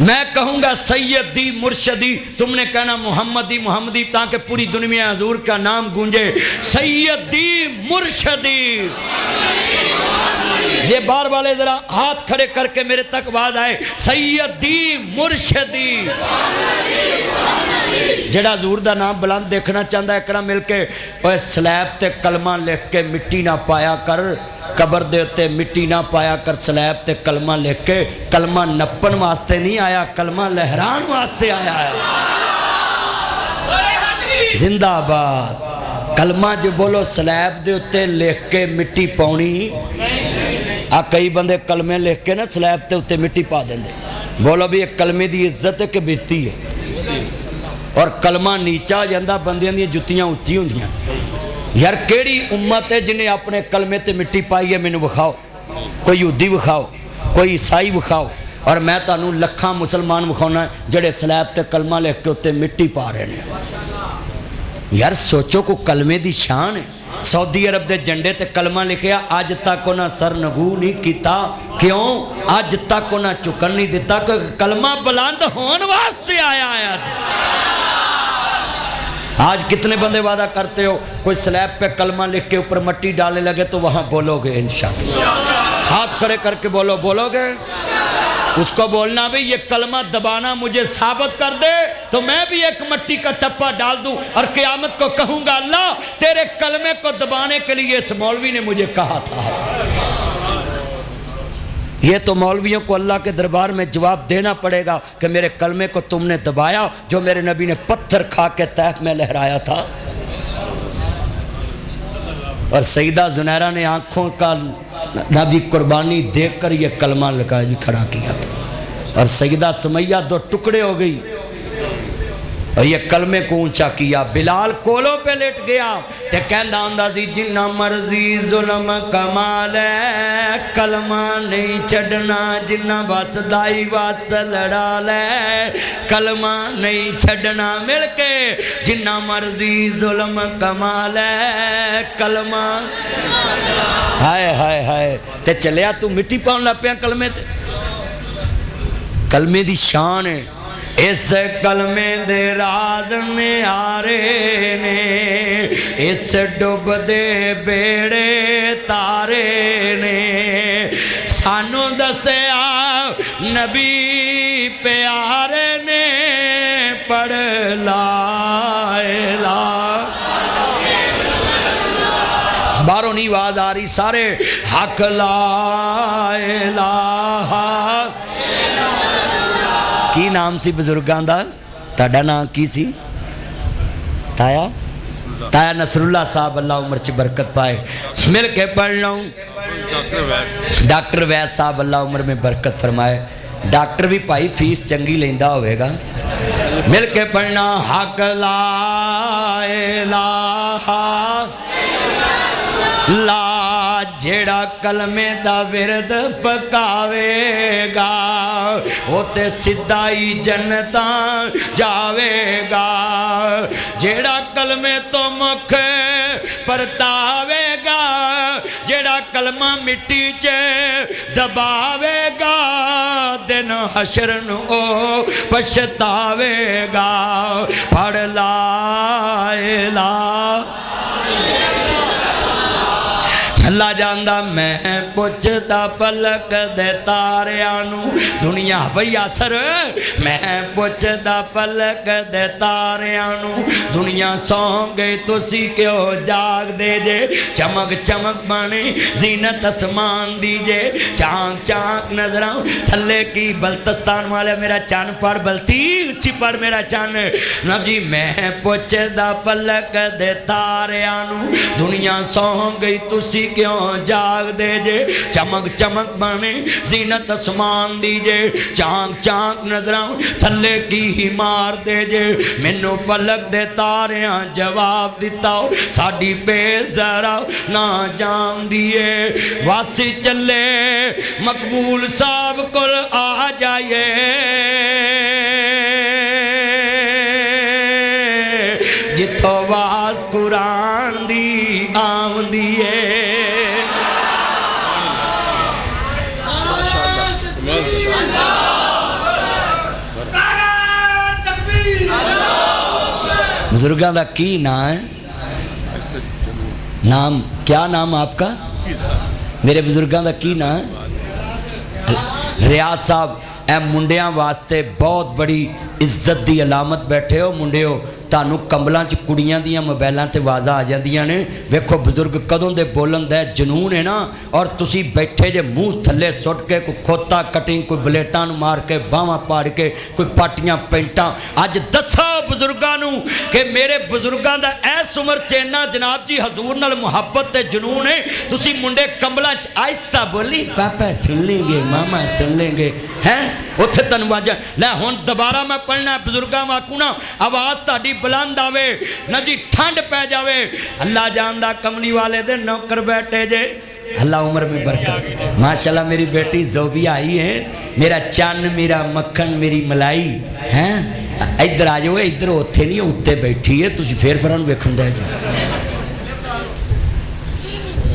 मैं कहूँगा सैयदी मुर्शदी तुमने कहना मुहम्मदी मुहम्मदी ताकि पूरी दुनिया में हजूर का नाम गूंजे। सैयदी मुर्शदी। ये बार वाले जरा हाथ खड़े करके मेरे तक आवाज आए सैयदी मुर्शदी। जेड़ा हजूर दा नाम बुलंद देखना चाहता है करा मिल के स्लैब ते कलमा लिख के मिट्टी ना पाया कर। कबर दे उत्ते मिट्टी ना पाया कर। स्लैब ते कलमा लिख के कलमा नपन वास्ते नहीं आया कलमा लहरान वास्ते आया है। जिंदाबाद। कलमा जो बोलो स्लैब दे उत्ते लिख के मिट्टी पाउनी। आ कई बंदे कलमे लिख के ना स्लैब के उत्ते मिट्टी पा देंगे। बोलो भी एक कलमे की इज्जत है कि बेइज्जती है। और कलमा नीचा आ जाता, बंदियां दी जुत्तियां उच्ची होंदियां। यार केड़ी उम्मत है जिन्हें अपने कलमे ते मिट्टी पाई है? मैनू विखाओ, कोई यहूदी विखाओ, कोई ईसाई विखाओ, और मैं तुहानू लखां मुसलमान विखाउना जिहड़े स्लैब ते कलमा लिख के उत्ते मिट्टी पा रहे हैं। यार सोचो को कलमे की शान है। सऊदी अरब के झंडे ते कलमा लिखिया, अज तक उन्हें सर नगू नहीं किया। क्यों? अज तक उन्हें चुकन नहीं दिता, क्योंकि कलमा बुलंद होने वास्ते आया है। आज कितने बंदे वादा करते हो कोई स्लैब पे कलमा लिख के ऊपर मट्टी डालने लगे तो वहां बोलोगे इंशाअल्लाह। हाथ खड़े करके बोलो, बोलोगे? उसको बोलना भी ये कलमा दबाना मुझे साबित कर दे तो मैं भी एक मट्टी का टप्पा डाल दूं और क़यामत को कहूंगा अल्लाह तेरे कलमे को दबाने के लिए इस मौलवी ने मुझे कहा था। ये तो मौलवियों को अल्लाह के दरबार में जवाब देना पड़ेगा कि मेरे कलमे को तुमने दबाया, जो मेरे नबी ने पत्थर खा के तैफ में लहराया था। और सईदा जुनैरा ने आंखों का नबी कुर्बानी देखकर ये कलमा लगा जी खड़ा किया था। और सईदा सुमैया दो टुकड़े हो गई और ये कलमे को ऊंचा किया। बिलाल कोलों पे लेट गया ते कहंदा हुंदा सी जिन्ना मर्जी जुल्म कमाल है, कलमा नहीं छड़ना, जिन्ना बस दाई वास लड़ा ले, कलमा नहीं छड़ना। मिल के जिन्ना मर्जी जुल्म कमाल है, कलमा। हाय हाय हाय ते चलिया तू मिट्टी पाउन लग पिया कलमे ते। कलमे दी शान है। इस कलमे दे राज न्यारे ने, इस डुबदे बेड़े तारे ने, सानू दसया नबी प्यारे ने, पढ़ ला बाहरों नहीं आवाज आ रही, सारे हक ला इलाहा। की नाम सी बुजुर्गों का? ताड़ा नाम की सी? ताया ताया नसरुल्ला साहब, अल्लाह उम्र च बरकत पाए। मिल के पढ़ लो। डॉक्टर वैस साहब, अल्लाह उम्र में बरकत फरमाए। डॉक्टर भी भाई फीस चंगी लेंदा होवेगा। मिल के पढ़ना हक ला इलाहा ला, जेड़ा कलमे दा विरद पकावेगा वो ते सीधा ही जन्नता जावेगा। जेड़ा कलमे तो मुख परतावेगा, जेड़ा कलमा मिट्टी च दबावेगा, दिन हशर नू ओ पछतावेगा। पढ़ ला इलाहा। अल्लाह जानदा मैं पुछदा पलक दे तारियां नू, दुनिया हवई असर। मैं पुछदा पलक दे तारियां नू, दुनिया सौ गई तुसी क्यों जाग दे जे। चमक चमक बने जीनत आसमान दीजे, चांक चांक नजरां थल्ले की बल्तिस्तान वाले मेरा चन पढ़, बल्ती उच्ची पढ़ मेरा चन। नब जी मैं पुछदा पलक दे तारियां नू, दुनिया सौ गई तुसी क्यों जाग दे जे। चमक चमक बने जीनत आसमान दीजे, चांक चांक नजरां थल्ले की ही मार दे जे। मैनू पलक दे तारियां जवाब दिता, साडी बेज़रा ना जान दिए। वासी चले मकबूल साहब कोल आ जाइए, जिथों वाज कुरान दी आमदी है। बुजुर्गों का की नाम है? नाम क्या नाम आपका? मेरे बुजुर्गों का की नाम है? रियाज साहब, ए मुंडियां वास्ते बहुत बड़ी इज्जत की अलामत बैठे हो। मुंडियो ਤੁਹਾਨੂੰ ਕੰਬਲਾਂ 'ਚ ਕੁੜੀਆਂ ਦੀਆਂ मोबाइलों ते आवाज़ां आ जांदियां ने। वेखो बजुर्ग कदों दे बोलन दा जनून है ना, और तुसी बैठे जे मुँह थल्ले सुट के, कोई खोता कटिंग, कोई बलेटां नूं मार के, बाहां पाड़ के, कोई पाटियां पेंटां। अज दसो बजुर्गां नूं कि मेरे बजुर्गां दा इस उम्र च इन्ना जनाब जी हजूर नाल मुहब्बत ते जनून है। तुसी मुंडे कंबलां च आहिस्ता बोली पापा सुन लेंगे, मामा सुन लेंगे, हैं उत्थे तैनूं वाजा लै। हुण दोबारा मैं पढ़ना बजुर्गां वाकू ना, आवाज़ तुहाडी बुलंद आवे ना जी, ठंड पै जावे। अल्लाह जानदा कमली वाले दे नौकर बैठे जे, अल्लाह उम्र में बरकत। माशाल्लाह मेरी बेटी जोबिया आई है, मेरा चन्न, मेरा मक्खन, मेरी मलाई, हैं इधर आ जाओ। इधर उत्थे नहीं, उत्ते बैठी है, तुसीं फिर परां वेखण दे जो।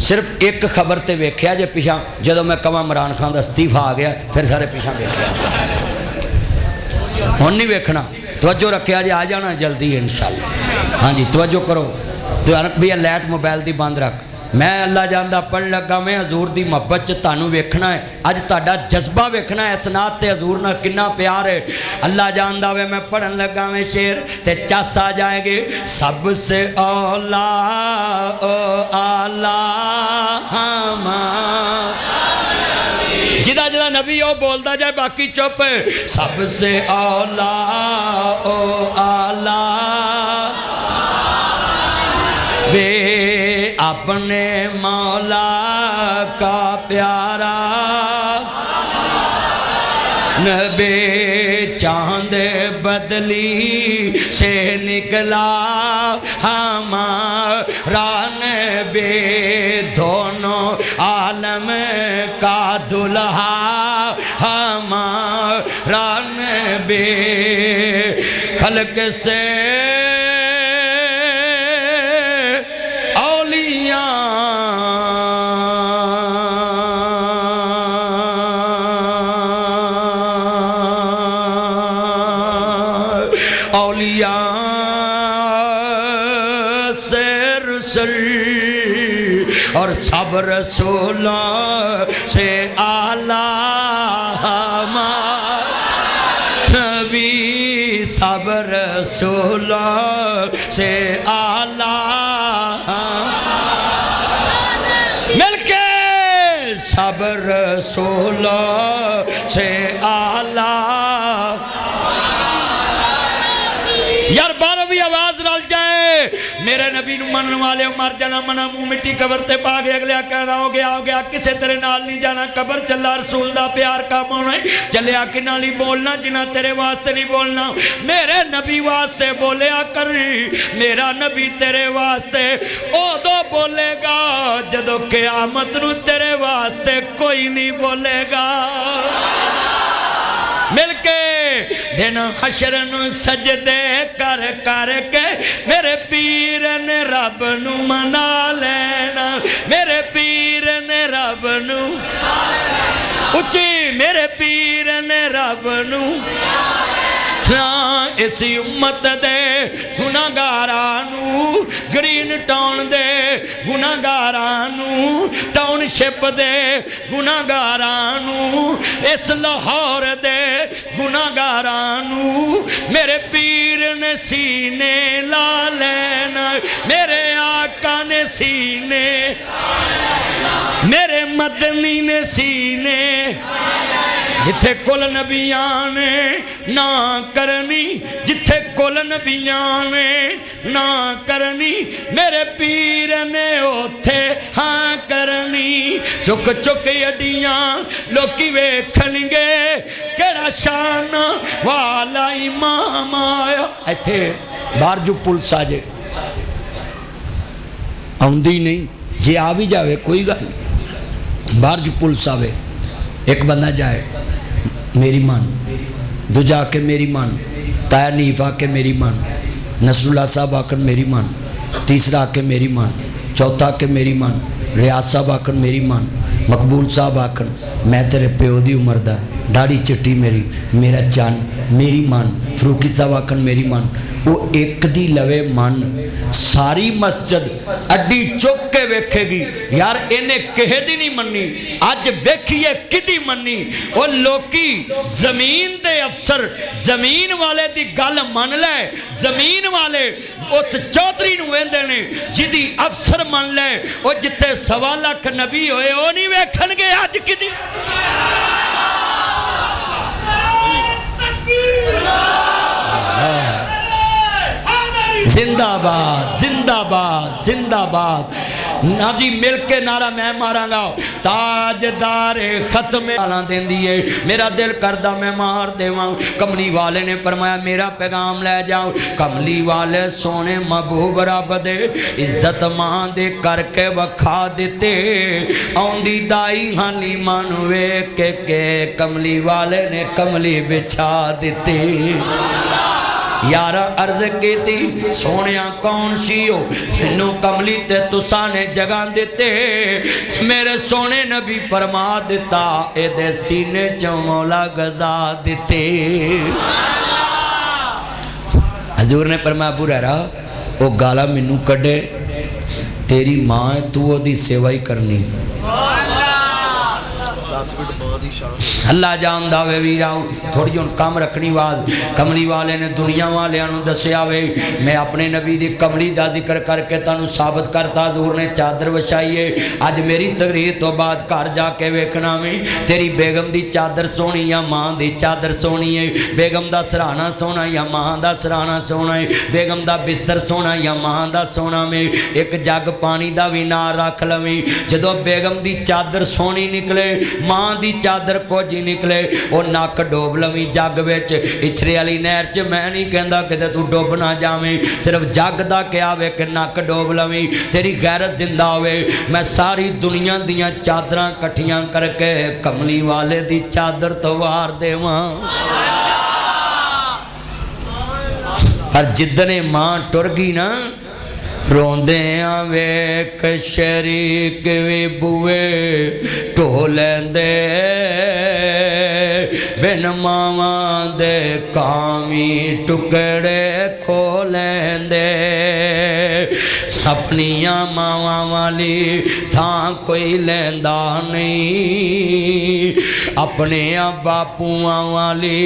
सिर्फ एक खबर ते वेख्या जे पिछा, जदों मैं कवां इमरान खान का इस्तीफा आ गया फिर सारे पिछा वेख्या, हुण नहीं वेखना। तवज्जो रखिया जे, आ जाना जल्दी इंशाअल्लाह। हाँ जी तवज्जो करो, तो भैया लाइट मोबाइल दी बंद रख। मैं अल्लाह जानदा पढ़ लगा, मैं हजूर दी मोहब्बत च तुहानूं वेखना है। अज तुहाडा जज्बा वेखना है, इस नात ते हजूर नाल किन्ना प्यार है। अल्लाह जानदा वे मैं पढ़न लगा मैं शेर ते चस आ जाएंगे। सबसे औला ओ आला जिदा जिदा नबी ओ बोलता जाए बाकी चुप। सबसे औला ओ आला वे अपने मौला का प्यारा नबी चांद बदली से निकला हमारा नबी दोनों आलम का दुल्हा हमारा नबी खल्क से औलिया से रसूल और सब रसूलों से आला नबी, सब रसूलों से आला मिलके सब रसूलों से आला। यार 12वीं आवाज रल जाए, मेरे नबी नूं मनन वाले मर जाना मना मुंह मिट्टी कबर ते पा के अगलिया कहना हो गया किसे तेरे नाल नहीं जाना। कबर चला रसूल दा प्यार काम होना चलिया कि नाल ही बोलना जिन्ना तेरे वास्ते नहीं बोलना। मेरे नबी वास्ते बोलिया कर, मेरा नबी तेरे वास्ते उदों बोलेगा जदों क़यामत नूं तेरे वास्ते कोई नहीं बोलेगा। मिलके दिन हशर नूं सजदे कर कर के मेरे पीर ने रब नूं मना लेना। मेरे पीर ने रब नूं उच्ची, मेरे पीर ने रब नूं इस उम्मत दे गुनाहगारां नूं, ग्रीन टाउन दे गुनाहगारां नूं, टाउनशिप दे गुनाहगारां नूं, इस लाहौर दे गुनाहगारां नूं मेरे पीर ने सीने ला लेना। मेरे आका ने सीने, मेरे मदनी ने सीने। जिथे कुल नबियां ने ना करनी, जिथे कुल नबियां ने ना करनी, मेरे पीर ने ओथे हाँ करनी। चुक चुक अड्डियां लोकी वेखणगे केड़ा शान वाला इमाम आया। इत्थे बाहर जो पुलिस आ जाए आउंदी नहीं, जे आ भी जाए कोई गल, बाहर जो पुलिस आवे एक बंदा जाए मेरी मान, दूजा आके मेरी मान, ताया नीफ आके मेरी मान, नसरुल्लाह साहब आकर मेरी मान, तीसरा आके मेरी मान, चौथा आके मेरी मान, रियाज साहब आकर मेरी मान, मकबूल साहब आखन मैं तेरे प्यो की उम्र दा, दाढ़ी चिट्टी मेरी, मेरा चन, मेरी मन। फरूकी साहब आखन मेरी मन। वो एक दी लवे मन, सारी मस्जिद अड्डी चुक के वेखेगी यार इन्हें किहे दी नहीं मन्नी, अज वेखिए किदी मन्नी। वो लोकी जमीन दे अफसर जमीन वाले दी गल मन ले, जमीन वाले उस चौधरी नूं वेंदे ने जिदी अफसर मन ले। वो जिथे 1.25 लाख नबी होए वो नहीं वेखणगे अज किदी। जिंदाबाद जिंदाबाद जिंदाबाद। ना जी मिल के नारा मैं मारांगा। ताजदार खत्म देंदी है, मेरा दिल करदा मैं मार देवां। कमली वाले ने फरमाया मेरा पैगाम ले जाओ। कमली वाले सोने महबूब रब दे इज्जत मां दे करके वखा दिते। आउंदी दाई हाली मन वेख के कमली वाले ने कमली बिछा दिते। यार अर्ज की सोनिया कौन सी हो, मैनू कमली ते तुसा ने जगह दिते। मेरे सोने नबी फरमा दिता एदे सीने चों मौला गजा दिते। हजूर ने फरमाया बुरैरा वो गाला मैनू कढ़े, तेरी मां है तू ओदी सेवा ही करनी। अल्लाह जानदा वे वीराओ थोड़ी हुण कम रखनी वाज। कमली वाले ने दुनिया वालियां नूं दस्सिया वे मैं अपने नबी दी कमली दा जिक्र करके तुहानूं साबित करता। हजूर ने चादर विछाई है, अज मेरी तकरीर तो बाद घर जाके वेखना वे तेरी बेगम दी चादर सोहनी या मां दी चादर सोहनी है, बेगम दा सराहना सोहना या मां दा सराहना सोहना है, बेगम दा बिस्तर सोहना या मां दा सोहना में। एक जग पानी दा भी नाल रख लवीं, जदों बेगम दी चादर सोहनी निकले मां दी चादर कुछ ही निकले वो नक डोब लवीं जग विच। इछरे वाली नहर च मैं नहीं कहता किते तू डुब ना जावें, सिर्फ जग दा क्या वे कि नक डोब लवीं तेरी गैरत जिंदा होवे। मैं सारी दुनिया दियां चादरां कट्ठियां करके कमली वाले दी चादर तो वार देवां। पर जिदने मां टुर गई ना रोंदे वेख शरीक भी बुए ढो लैंदे, बिन मावां दे कामी टुकड़े खो लैंदे। अपनियां मावां वाली थां कोई लैंदा नहीं, अपने बापूआं वाली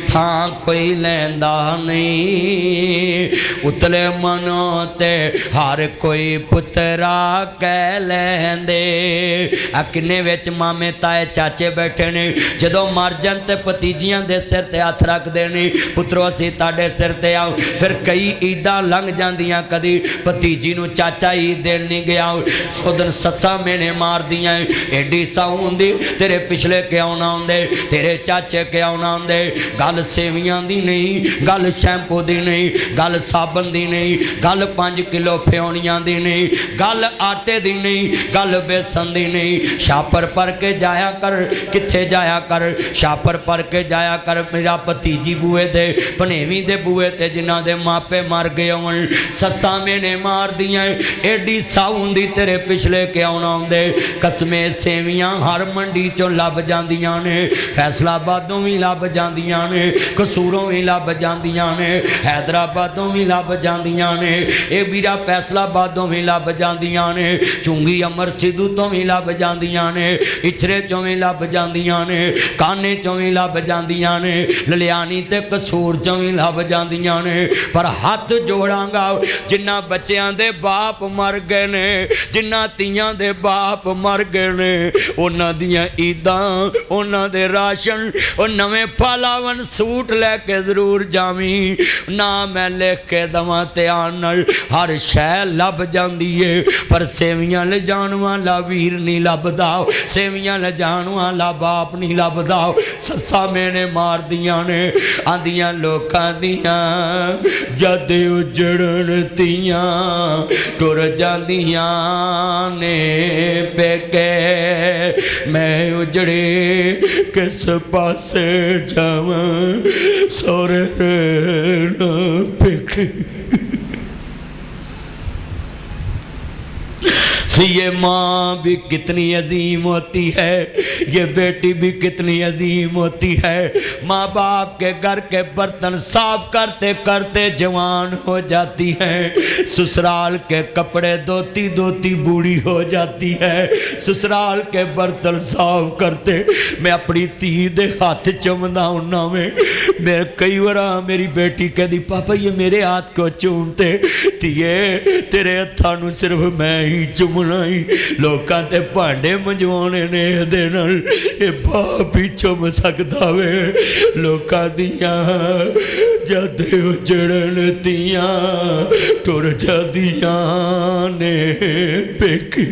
थां कोई लैंदा नहीं। उतले मनो ते हर कोई पुत्रा कह लैंदे। आ किन्ने विच मामे ताए चाचे बैठे ने, जदों मर जाण ते भतीजियां दे सिर ते हथ रखदे ने पुत्रो असीं तुहाडे सिर ते आओ। फिर कई ईदां लंघ जांदियां कदी भतीजी नूं चाचा ईद देण नहीं गया, उदन सस्सां मेने मारदियां एडी साऊ हुंदी तेरे पिछले क्यों ना आउंदे, तेरे चाचे क्यों ना आउंदे। गल सेवियां दी नहीं, गल शैंपू दी नहीं, गल साबन दी नहीं, गल 5 किलो फ्योनियां दी नहीं, गल आटे दी नहीं, गल बेसन दी नहीं। छापर भर के जाया कर, किथे जाया कर, छापर भर के जाया कर। मेरा भतीजी बूए दे भनेवी दे बूए ते जिन्हां दे मापे मर गए होण सस्सां मेने मार दियां एडी साऊ हुंदी तेरे पिछले क्यों ना आउंदे। कसमे सेवियां हर मंडी चों लभ जांदियां ने, फैसलाबादों भी लभ जांदियां ने, कसूरों भी लभ जांदियां ने, हैदराबादों भी लभ जांदियां ने, ये वीरा फैसलाबादों भी लभ जांदियां ने, चुंगी अमर सिद्धू तो भी लभ जांदियां ने, इछरे चों भी लभ जांदियां ने, काने चों भी लभ जांदियां ने, ललियानी ते कसूर चों भी लभ जांदियां ने। पर हथ जोड़ांगा जिन्ना बच्चियां दे बाप मर गए ने, जिन्ना तियां दे बाप मर गए ने, उन्हां दियां ईदां उन्हां दे राशन और नवें पालावन सूट लैके जरूर जावी ना। मैं लिख के दवां ध्यान नाल हर शै लभ जांदी है, पर सेवियां ले जाण वाला वीर नहीं लभदा, सेवियां ले जाण वाला बाप नहीं लभदा। सस्सां मेने मार दियां ने, आंदियां लोकां दियां जद उजड़न तियां टुर जांदियां ने पेके। मैं उजड़े किस पासे जावां सोरे ना पेके। ये माँ भी कितनी अजीम होती है, ये बेटी भी कितनी अजीम होती है। माँ बाप के घर के बर्तन साफ करते करते जवान हो जाती है, ससुराल के कपड़े धोती धोती बूढ़ी हो जाती है। ससुराल के बर्तन साफ करते मैं अपनी धी दे हाथ चुमदा हुन्ना मैं कई बार मेरी बेटी कहती पापा ये मेरे हाथ क्यों चूमते, धीए तेरे हत्थां नूं सिर्फ मैं ही चुमना ही, लोकां ते भांडे मंजवाने ने इहदे नाल ये बाप ही चुम सकदा वे। लोकां दियां जद उजड़न दियां टुर जादियां ने पेकी।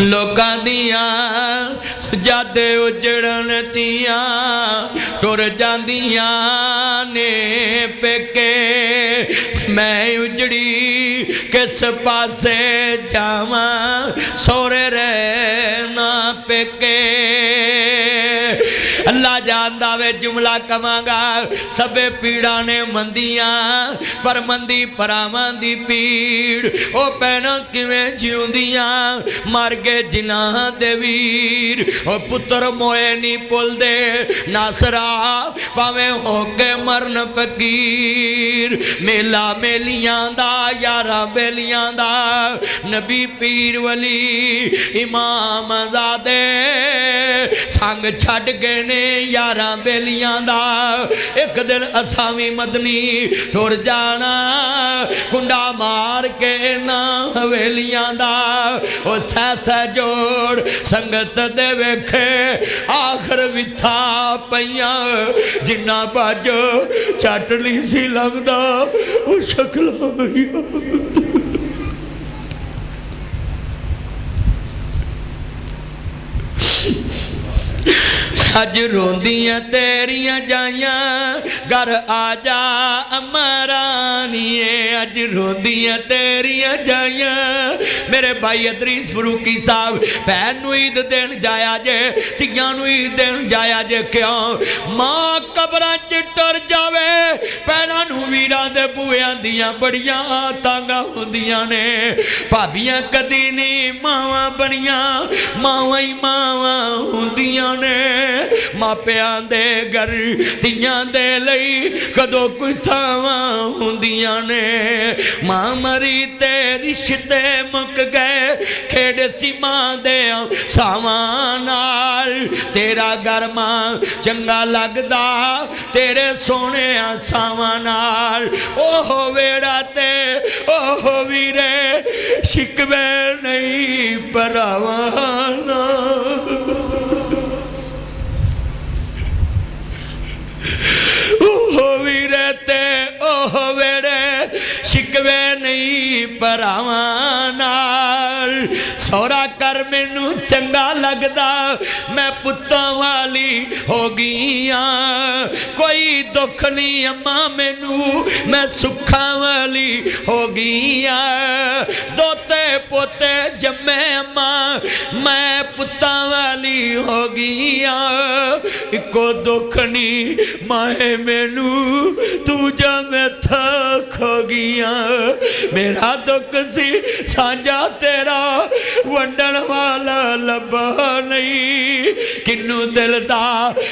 लोकां दियां जद उजड़न दियां टुर जांदियां ने पेके, मैं उजड़ी किस पासे जावां सोरे रहना पेके। अल्लाह जानदा वे जुमला कवांगा सबे पीड़ा ने मंदियां, पर मंदी भरावां दी पीड़ ओ भैणां किवें जिउंदियां, मर गए जिन्हां दे वीर ओ पुत्र मोए नहीं भुलदे नासरा भावें हो के मरन फकीर। मेला मेलियां दा यारा बेलियां दा नबी पीर वली इमाम ज़ादे संग छड़ गए ने यारा बेलियां दा। एक दिन असां भी मदनी टुर जाना कुंडा मार के ना हवेलियां दा, ओ सै जोड़ संगत दे वेखे आखर विथा पईयां, जिन्ना बाजो चटली सी लगदा ओ शक्लां पईयां। अज रोंदियां तेरियां जाइयां घर आजा अमरानिए, अज रोंदियां तेरियां जाइयां। मेरे भाई अदरीस फरूकी साहब भैन नूं ईद देन जाया जे, तियां नूं ईद देन जाया जे, क्यों मां कबरां च टुर जावे भैनां नूं वीरां दे बूहियां दियां बड़ियां तांगां हुंदियां ने। भाबियां कदी नहीं मावां बनियां, मावां ही मावां हुंदियां ने। मापियां दे घर तियां दे लई कदों कोई थावां हुंदियां ने। मां मरी ते रिश्ते मुक गए खेड़ सी मां दे सावां नाल, तेरा घर मां चंगा लगदा तेरे सोने सावां नाल। ओहो वेड़ा ते ओहो वीरे शिकवे नहीं भरावां नाल, ओहो वीरे ते ओहो वेड़े शिकवे नहीं भरावां नाल। सौरा कर मैनू चंगा लगदा मैं पुत्तां वाली हो गईयां, कोई दुख नहीं अम्मा मैनू मैं सुखां वाली हो गईयां। दोते पोते जम्मे अम्मा मैं पुत्तां वाली हो गईयां, इको दुख नहीं माए मैनू तू जा मैं था खो गईयां। मेरा दुख सी साझा तेरा वंडन वाला लबा नहीं, किन्नू दिल दा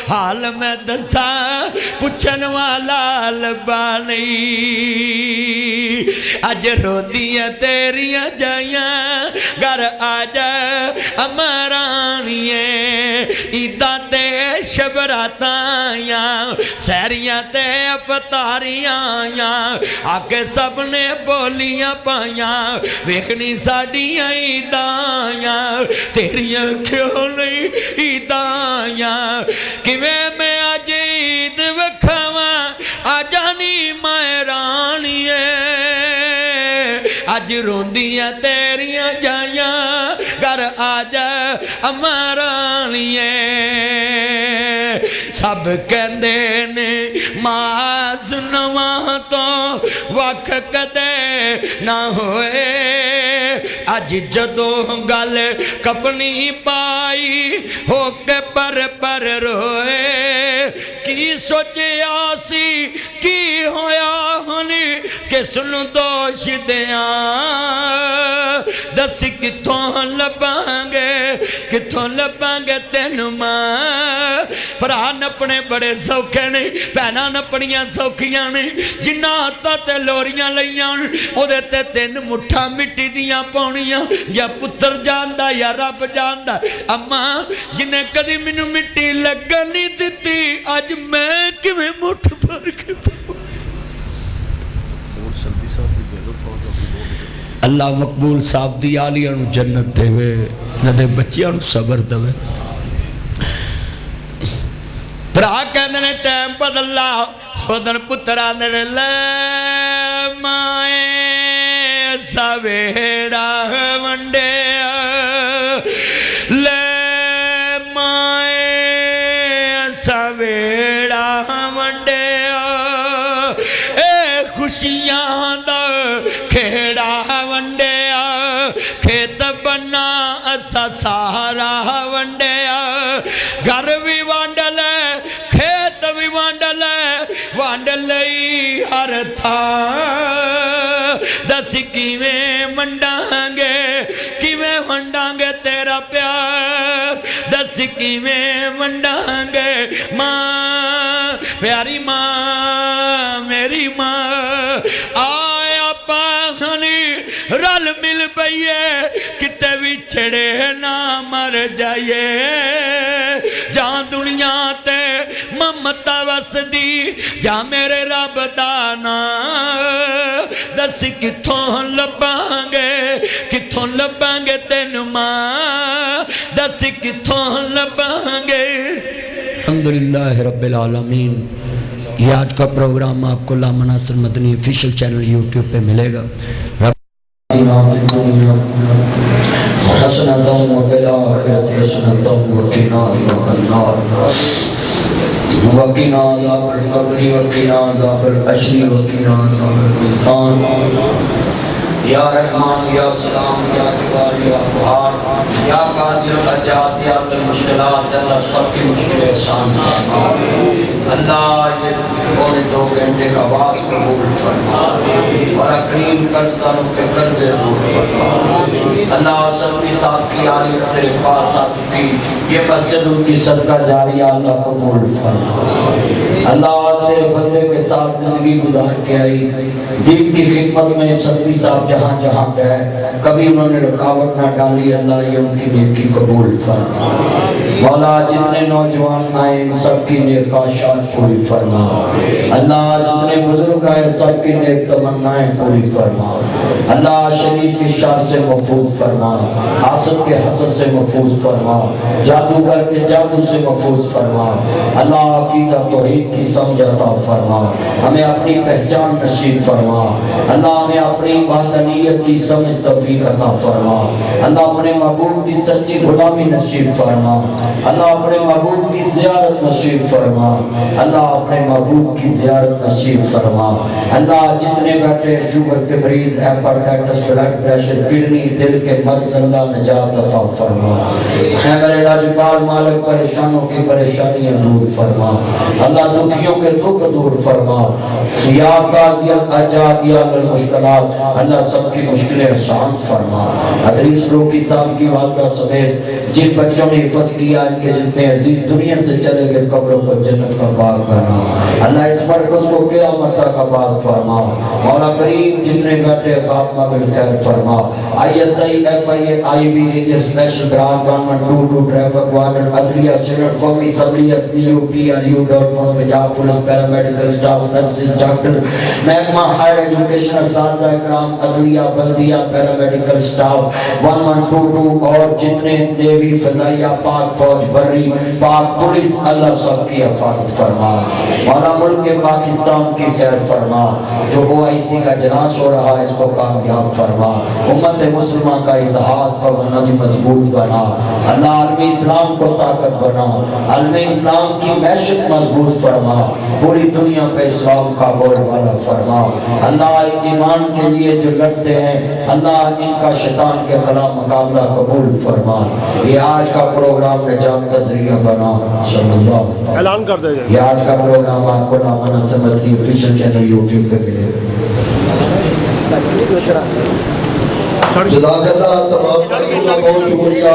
हाल मैं दसा पुछन वाला लबा नहीं। अज रोदियां तेरियां जाइयां घर आजा अमरानिए, ईदां ते शबरातां सैरियां ते अफतारियां आके सबने बोलियां पाइयां, वेखनी साडियां ईदां तेरियां क्यों नहीं ईदां। किवें मैं अज ईद वखावां आजा नी मैं राणीए, अज रोंदियां तेरियां जाइयां घर आजा अमरानिए। सब कहते ने मास नवा तो वख कदे ना होए अज जदों गल कपनी पाई होके पर रोए की सोचिया सी की होया हुन किस नूं दोष दियां दस कित्थों लभांगे तेनू मां भरा नपने बड़े सौखे ने भैनां नपनियां सौखियां ने जिन्ना हत्थां ते लोरियां लईयां ओहदे ते 3 मुठ्ठां मिट्टी दियां पाउणियां या पुत्तर जानदा या रब जानदा अम्मा जिन्हें कदी मैनू मिट्टी लगन नहीं दिती अज मैं किवें मुठ भर के अल्लाह मकबूल साहब दी आलिया नूं जन्नत देवे नदे बच्चियां नूं सबर देवे भरा कहंदे ने टाइम बदला उदन पुत्तर आंदे ने ले माए सवेड़ा वंडे ले माए सवेड़ा वंडे ए खुशियां दा खेड़ा वंडिया खेत बना असा सारा वंडिया घर भी वंड ले खेत भी वंड ले वंड लई हर था दस किवें वंडांगे तेरा प्यार दस किवें वंडांगे मां प्यारी मां मेरी मां आया पाखनी रल मिल पईए किते विछड़े ना मर जाइए जहां दुनिया ते ममता वसदी जा मेरे रब दा नां दस कित्थों लभांगे तेनू मां दस कित्थों लभांगे। अल्हम्दुलिल्लाह रब्बिल आलमीन। ये आज का प्रोग्राम आपको Allama Nasir Madani official channel YouTube पे मिलेगा। या रहमान या सलाम या जबार या बहार या कादिर अजात या मुश्किलात अल्लाह सबकी मुश्किल आसान फरमा। अल्लाह ये पौने 2 घंटे का वास कबूल फरमा और करीम कर्जदारों के कर्जे दूर फरमा। अल्लाह सबके साथ की आनी तेरे पास आ चुकी ये मस्जिद उनकी सदका जारिया अल्लाह कबूल फरमा। अल्लाह तेरे बंदे के साथ जिंदगी गुजार के आई दिन की खिदमत में सदकी साहब जहाँ जहाँ गए कभी उन्होंने रुकावट ना डाली अल्लाह ये उनकी नेकी कबूल फरमा। मौला जितने नौजवान आए सबकी नेक ख्वाहिशात पूरी फरमा। अल्लाह जितने बुजुर्ग आए सबकी नेक तमन्नाएं पूरी फरमा। अल्लाह शरीफ की शर से महफूज फरमा, हासद के हसद से महफूज फरमा, जादूगर के जादू से महफूज फरमा। अल्लाह अकीदा तौहीद की समझ अता फरमा, हमें अपनी पहचान नसीब फरमा। अल्लाह हमें अपनी वहदानियत की समझ तौफीक अता फरमा। अल्लाह अपने महबूब की सच्ची गुलामी नसीब फरमा। अल्लाह अपने महबूब की ज़ियारत नसीब फरमा। अल्लाह अपने महबूब की ज़ियारत नसीब फरमा। अल्लाह जितने बैठे शुगर के मरीज, हेपेटाइटिस, ब्लड प्रेशर, किडनी, दिल के मर्ज, अल्लाह निजात अता फरमा। है मेरे लाजवाब मालिक परेशानों की परेशानियां दूर फरमा। अल्लाह दुखियों के दुख दूर फरमा। या काज़ियत अजात या मुश्किलात अल्लाह सबकी मुश्किलें आसान फरमा। अदरीस रोकी साहब की वालदा समेत जिन बच्चों ने हिफ्ज़ किया इनके जितने अजीज दुनिया से चले गए कब्रों को जन्नत का बाग बना। अल्लाह इस मरकज़ को क़यामत तक का बाग फरमा। मौला करीम जितने बैठे खात्मा बिल खैर फरमा। ISI FIA IB special grant 1122 traffic warden अदलिया सीनियर कौमी assembly SPU PRU dot Punjab police paramedical staff nurses doctor महकमा हायर एजुकेशन साजा ग्राम अदलिया बल्दिया पैरामेडिकल स्टाफ 1122 और जितने नेवी फजाइया पाक फौज बर्री पाक पुलिस अल्लाह सबकी हिफाजत फरमा। मौला मुल्क के पाकिस्तान की खैर फरमा। जो OIC का इजलास हो रहा है इसको कामयाब फरमा। उम्मत मुस्लिमा का इत्तेहाद पर भी मजबूत बना। अल्लाह आलमी इस्लाम को ताकत बना। आलमी इस्लाम की मैशत मजबूत फरमा। पूरी दुनिया पे इस्लाम का बोलबाला फरमा। अल्लाह ईमान के लिए जो लड़ते हैं अल्लाह इनका शैतान के खिलाफ मुकाबला कबूल फरमा। ये आज का प्रोग्राम निजात का जरिया बना। ऐलान कर दे। ये आज का प्रोग्राम आपको नामना समझ की ऑफिशियल चैनल यूट्यूब पे मिलेगा। जज़ाकल्लाह तमाम भाइयों का बहुत शुक्रिया।